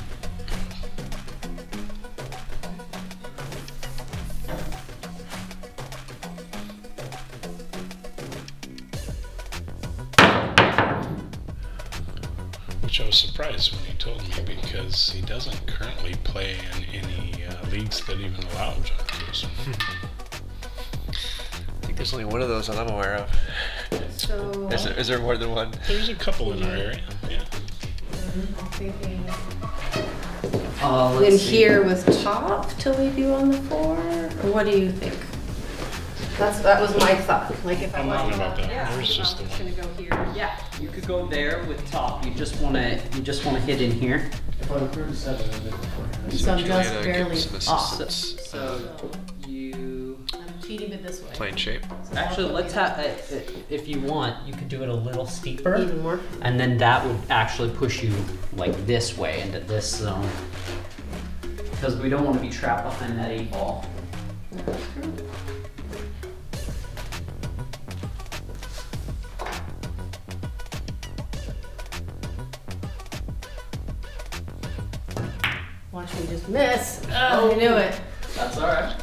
Which I was surprised when he told me because he doesn't currently play in any leagues that even allow jump cues. I think there's only one of those that I'm aware of. So Is there more than one? There's a couple in our area, yeah. I'm thinking Let's in see. here with top to leave you on the 4, or what do you think? That was my thought. Like if I I'm wasn't wrong about that. Yeah. There's just the gonna one. go here. Yeah, you could go there with top. You just wanna hit in here. If I improve to 7, then it's So I'm Julietta just gives barely some off. assistance. So you I'm cheating it this way. Playing shape. actually let's have if you want, you could do it a little steeper, Even more. and then that would actually push you like this way into this zone. Because we don't want to be trapped behind that 8 ball. Watch me just miss. Oh, I knew it. That's alright.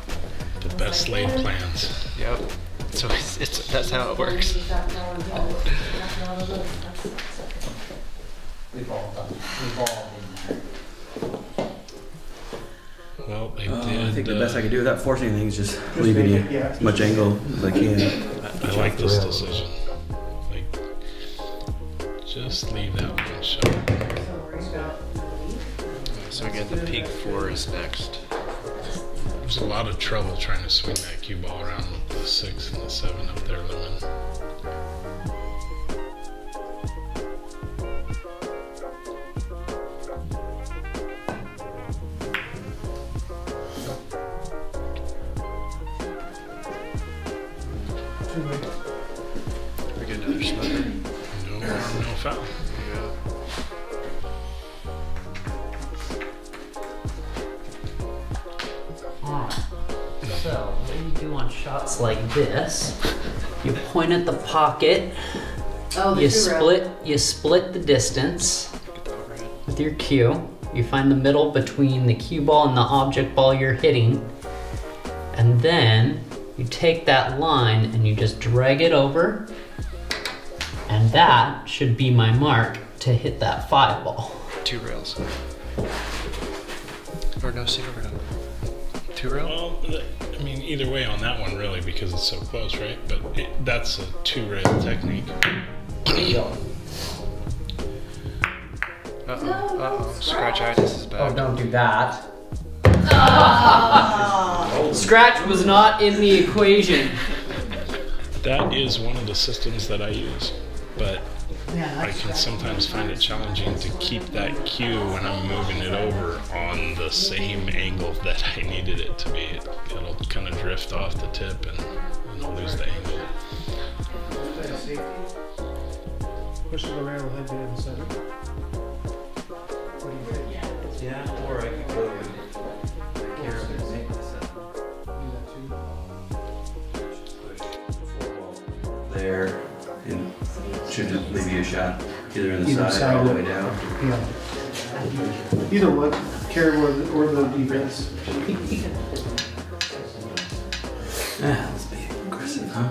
The best laid plans. Yep. So that's how it works. We've all done. We've all been there. Well, they I did. think the best I could do without forcing anything is just leaving you as much angle as I can. I like this decision. Like, just leave that one shot. So again, the pink 4 is next. There's a lot of trouble trying to swing that cue ball around with the 6 and the 7 up there, Lemon. We get another smother. No harm, no foul. Yeah. Alright. So, what do you do on shots like this? You point at the pocket. Oh, the You two-row. split the distance Get the overhead. with your cue. You find the middle between the cue ball and the object ball you're hitting. And then you take that line and you just drag it over. And that should be my mark to hit that 5 ball. 2 rails. Or no, single rail. 2 rail? Well, I mean, either way on that one, really, because it's so close, right? But that's a 2-rail technique. Uh-oh, uh-oh. Scratchitis is Oh, back. don't do that. Scratch was not in the equation. That is one of the systems that I use, but I can sometimes find it challenging to keep that cue when I'm moving it over on the same angle that I needed it to be. It'll kind of drift off the tip and I'll lose the angle. Push it around with head in the center. What do you think? Yeah, or I could go with Kara and make this up. There, and should just leave you a shot, either in the side or all the way down. Yeah. Either one, Kara or the defense. Let's be aggressive, huh?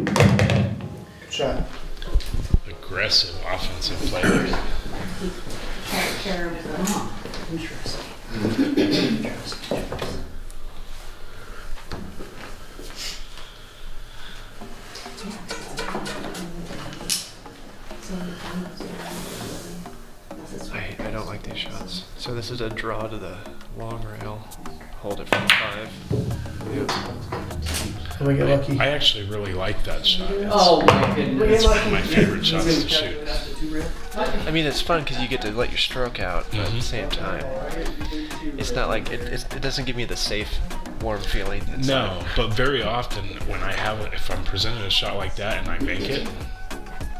Good shot. Aggressive offensive player. I don't like these shots. So this is a draw to the long rail. Hold it from 5. And we get lucky. I actually really like that shot. Oh my goodness. It's one of my favorite shots to shoot. I mean, it's fun because you get to let your stroke out, but at the same time, it's not like it doesn't give me the safe, warm feeling. No, but very often when I have it, if I'm presented a shot like that and I make it,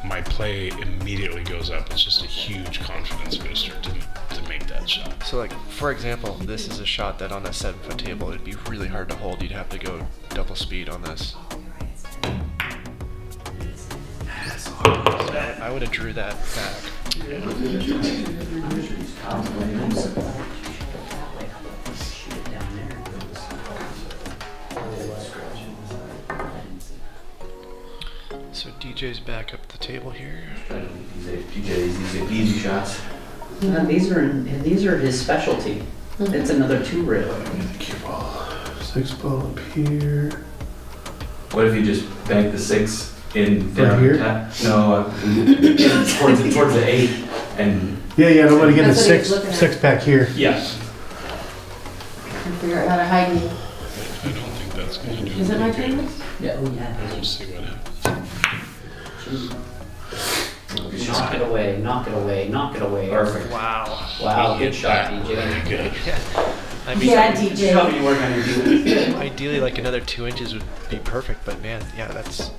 my play immediately goes up. It's just a huge confidence booster to make that shot. So, like, for example, this is a shot that on a 7-foot table, it'd be really hard to hold. You'd have to go double speed on this. So I would have drew that back. So DJ's back up the table here. DJ's easy shots. These are his specialty. It's another 2-rail. 6-ball up here. What if you just bank the 6 in Right here? No, towards the 8 and Yeah, nobody get the That's what he was looking at. 6-pack here. yeah. Figure out how to hide me. I don't think that's going to do Is it my pretty good. turn? Yeah. We'll see what happens. Knock it away, knock it away, knock it away. Perfect. Wow. Wow, good shot, Really DJ. good. I mean, Yeah, DJ. How do you work on your defense? ideally, like another 2 inches would be perfect, but man, yeah, that's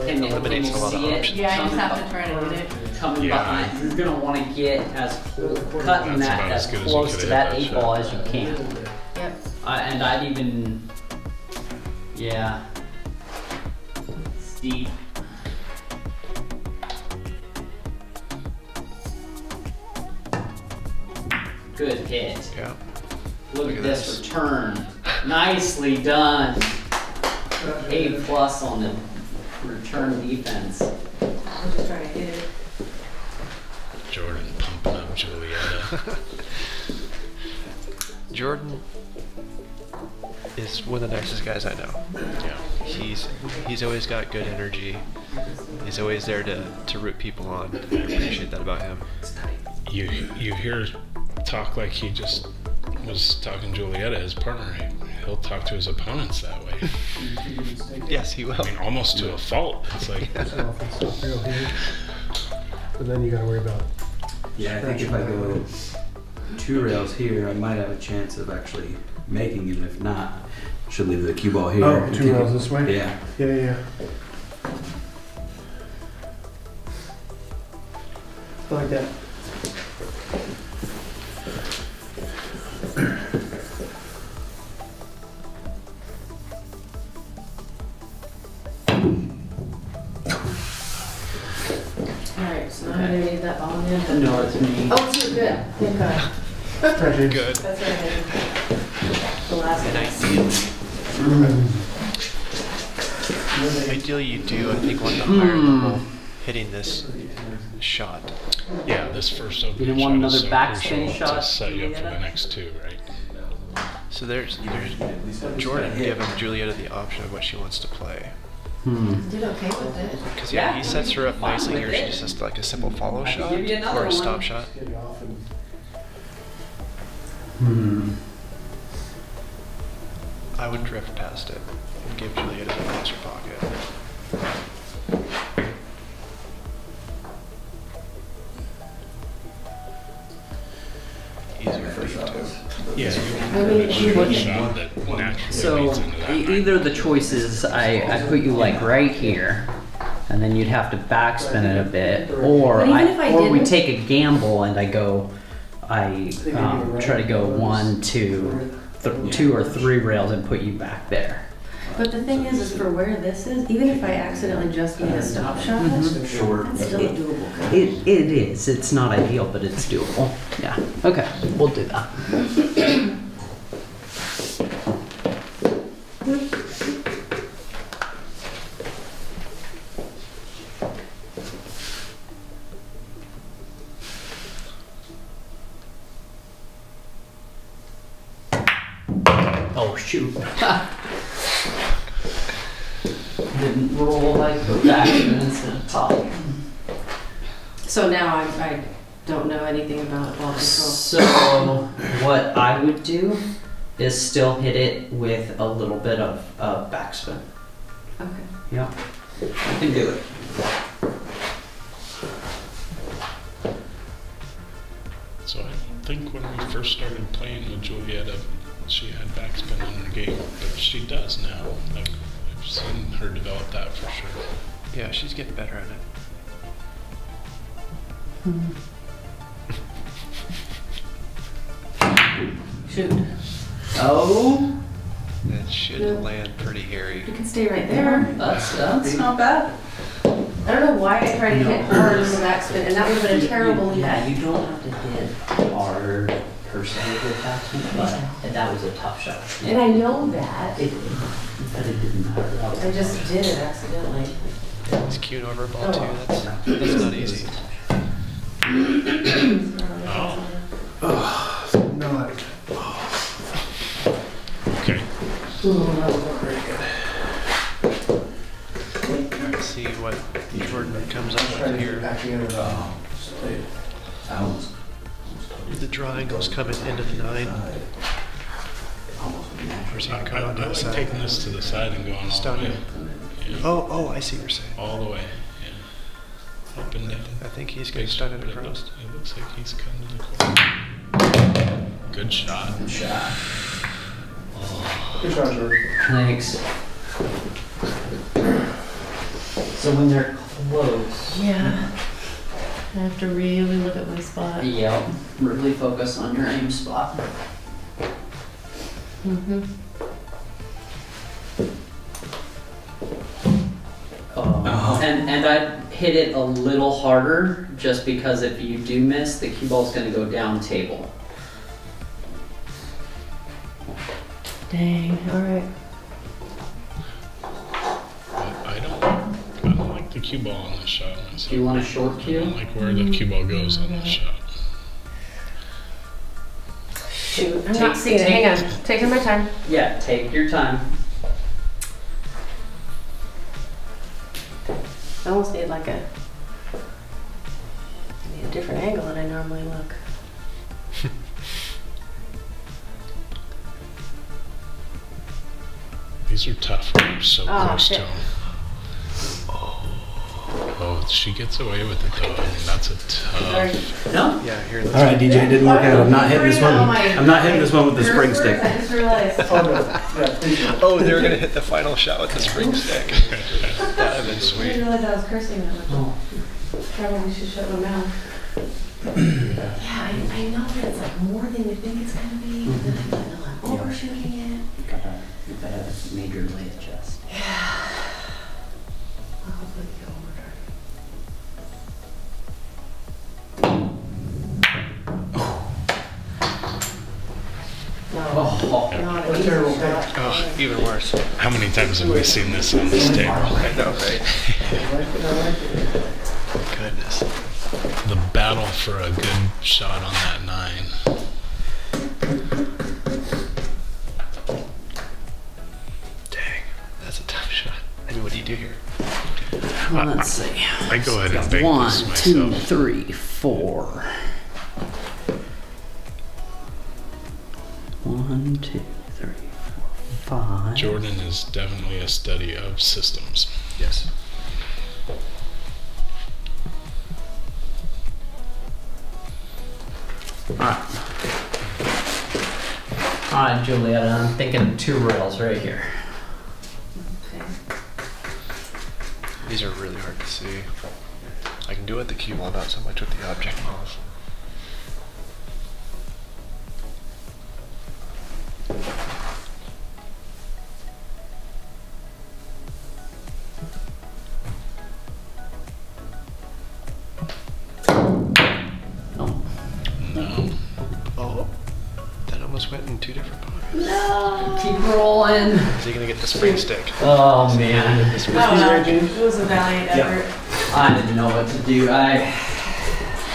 Can you eliminates a lot of see it? options. Yeah, I just have to try to hit it. Coming Yeah. behind, you're gonna want to get as cutting That's that about as as good as you close could've to hit that that 8 shot. ball as you can. Yep. And I'd even, yeah, it's deep. Good hit. Yeah. Look at at this this. return. Nicely done. A+ on the return defense. I'm just trying to hit it. Jordan pumping up Julietta. Jordan is one of the nicest guys I know. Yeah. He's always got good energy. He's always there to root people on. I appreciate that about him. You hear talk like he just was talking Julietta, his partner. He'll talk to his opponents that way. Yes, he will. I mean, almost to a fault. It's like, But then you gotta worry about. Yeah, I think if I go 2 rails here, I might have a chance of actually making it. If not, should leave the cue ball here. Oh, and 2 take rails it- this way? Yeah. Yeah. I like that. Alright, so now I'm gonna need that ball in. No, it's me. Oh, it's you, good. Thank God. Good. That's what I had. The last one. Ideally, you do, I think, want the higher level hitting this shot. yeah, this first opening didn't want shot is another so backspin crucial shot, to set you up for Julietta? the next 2, right? So there's Jordan giving Julietta the option of what she wants to play. Did okay with it. Because yeah, he sets her up nicely here. She's just like a simple follow shot or a stop shot. I would drift past it and give Julietta the closer pocket. Easier for you too. Yeah, you want a shot that naturally So leads into that. either the choices, I put you like right here, and then you'd have to backspin it a bit, or But even if I or we didn't- take a gamble and I try to go 1, 2, 2 or 3 rails and put you back there. But the thing is for where this is, even if I accidentally just made a stop shot, that's still doable. It is. It's not ideal, but it's doable. Yeah. Okay. We'll do that. Oh shoot. Didn't roll like the backspin instead of top. So now I don't know anything about ball control. So what I would do is still hit it with a little bit of backspin. Okay. Yeah, I can do it. So I think when we first started playing with Julietta, she had backspin in her game, but she does now. I've seen her develop that for sure. Yeah, she's getting better at it. Shoot. Oh, That should land pretty hairy. You can stay right there. that's not bad. I don't know why I tried to hit hard in the backspin, and that would have been a terrible lead. Yeah, you don't have to hit hard per se with backspin, but that was a tough shot. And I know that. But it didn't matter. That was I just did it accidentally. He's cueing over a ball too. That's not easy. Okay. Let's see what Jordan comes up with here. The draw angle's coming into the 9. Where's he I going on the like side? taking this to the side and going all the Stunning. way. Yeah. Oh, I see what you're saying. All the way. Yeah. Up and down. I think he's going to stun it But across. it looks like he's coming to the corner. Good shot. Good shot. Good shot, George. Thanks. So when they're close, Yeah. I have to really look at my spot. yep, really focus on your aim spot. Mm-hmm. And I'd hit it a little harder just because if you do miss, the cue ball's going to go down table. Dang. All right. I don't like the cue ball on this shot myself. Do you want a short I cue? don't like where the cue ball goes on this shot. Shoot. I'm not seeing it. Hang on. Taking my time. Yeah, take your time. I almost need like a different angle than I normally look. These are tough when you're so Oh, close shit. to them. Oh, she gets away with it though. I mean, that's a Sorry. tough. No? Yeah, here. All right, DJ, it didn't work out. I'm not hitting this one. I'm not hitting this one with the spring stick. I just realized. Oh, they were going to hit the final shot with the spring stick. That'd have been I sweet. didn't realize I was cursing that much. Oh. Probably should shut my mouth. Yeah, I know that it's like more than you think it's gonna be, but then I know I'm overshooting it. You gotta majorly adjust. I'll hopefully get over. No, not an easy shot. Oh, even worse. How many times have we seen this on this table? I know, right? Goodness. The battle for a good shot on that 9. Dang, that's a tough shot. Maybe what do you do here? Well, let's see. I go ahead and bake One, this myself. 2, 3, 4. 1, 2, 3, 4, 5. Jordan is definitely a study of systems. Yes. Alright, Julietta, I'm thinking 2 rails right here. These are really hard to see. I can do it with the cue ball, not so much with the object balls. Oh, that almost went in 2 different pockets. No! Keep rolling. Is he gonna get the spring stick? Oh man. It was a valiant effort. I didn't know what to do.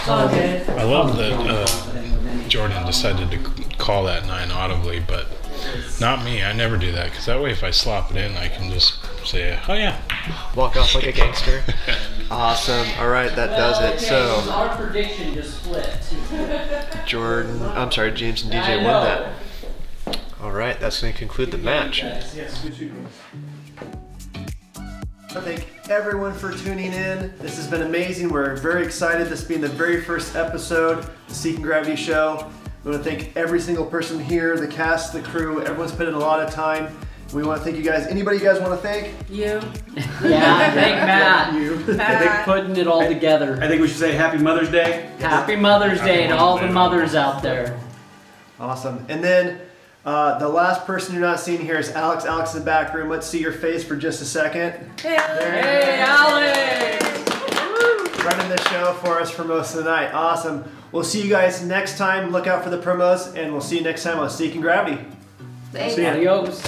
All good. I love that Jordan decided to call that 9 audibly, but not me. I never do that because that way if I slop it in, I can just say, oh yeah. Walk off like a gangster. Awesome. All right, that does it. So our prediction just flipped. Jordan, I'm sorry, James and DJ won that. All right, that's going to conclude the match. Yes, good shooting. I thank everyone for tuning in. This has been amazing. We're very excited. This being the very first episode of the Seeking Gravity show. We want to thank every single person here, the cast, the crew. Everyone's put in a lot of time. We want to thank you guys. Anybody you guys want to thank? You. Yeah, thank Matt. You. Matt. Putting it all together. I think we should say Happy Mother's Day. Happy Mother's Day to all the mothers out there. Awesome. And then the last person you're not seeing here is Alex. Alex in the back room. Let's see your face for just a second. Hey, Alex! Running the show for us for most of the night. Awesome. We'll see you guys next time. Look out for the promos, and we'll see you next time on Seeking Gravity. Thanks. See ya. Adios.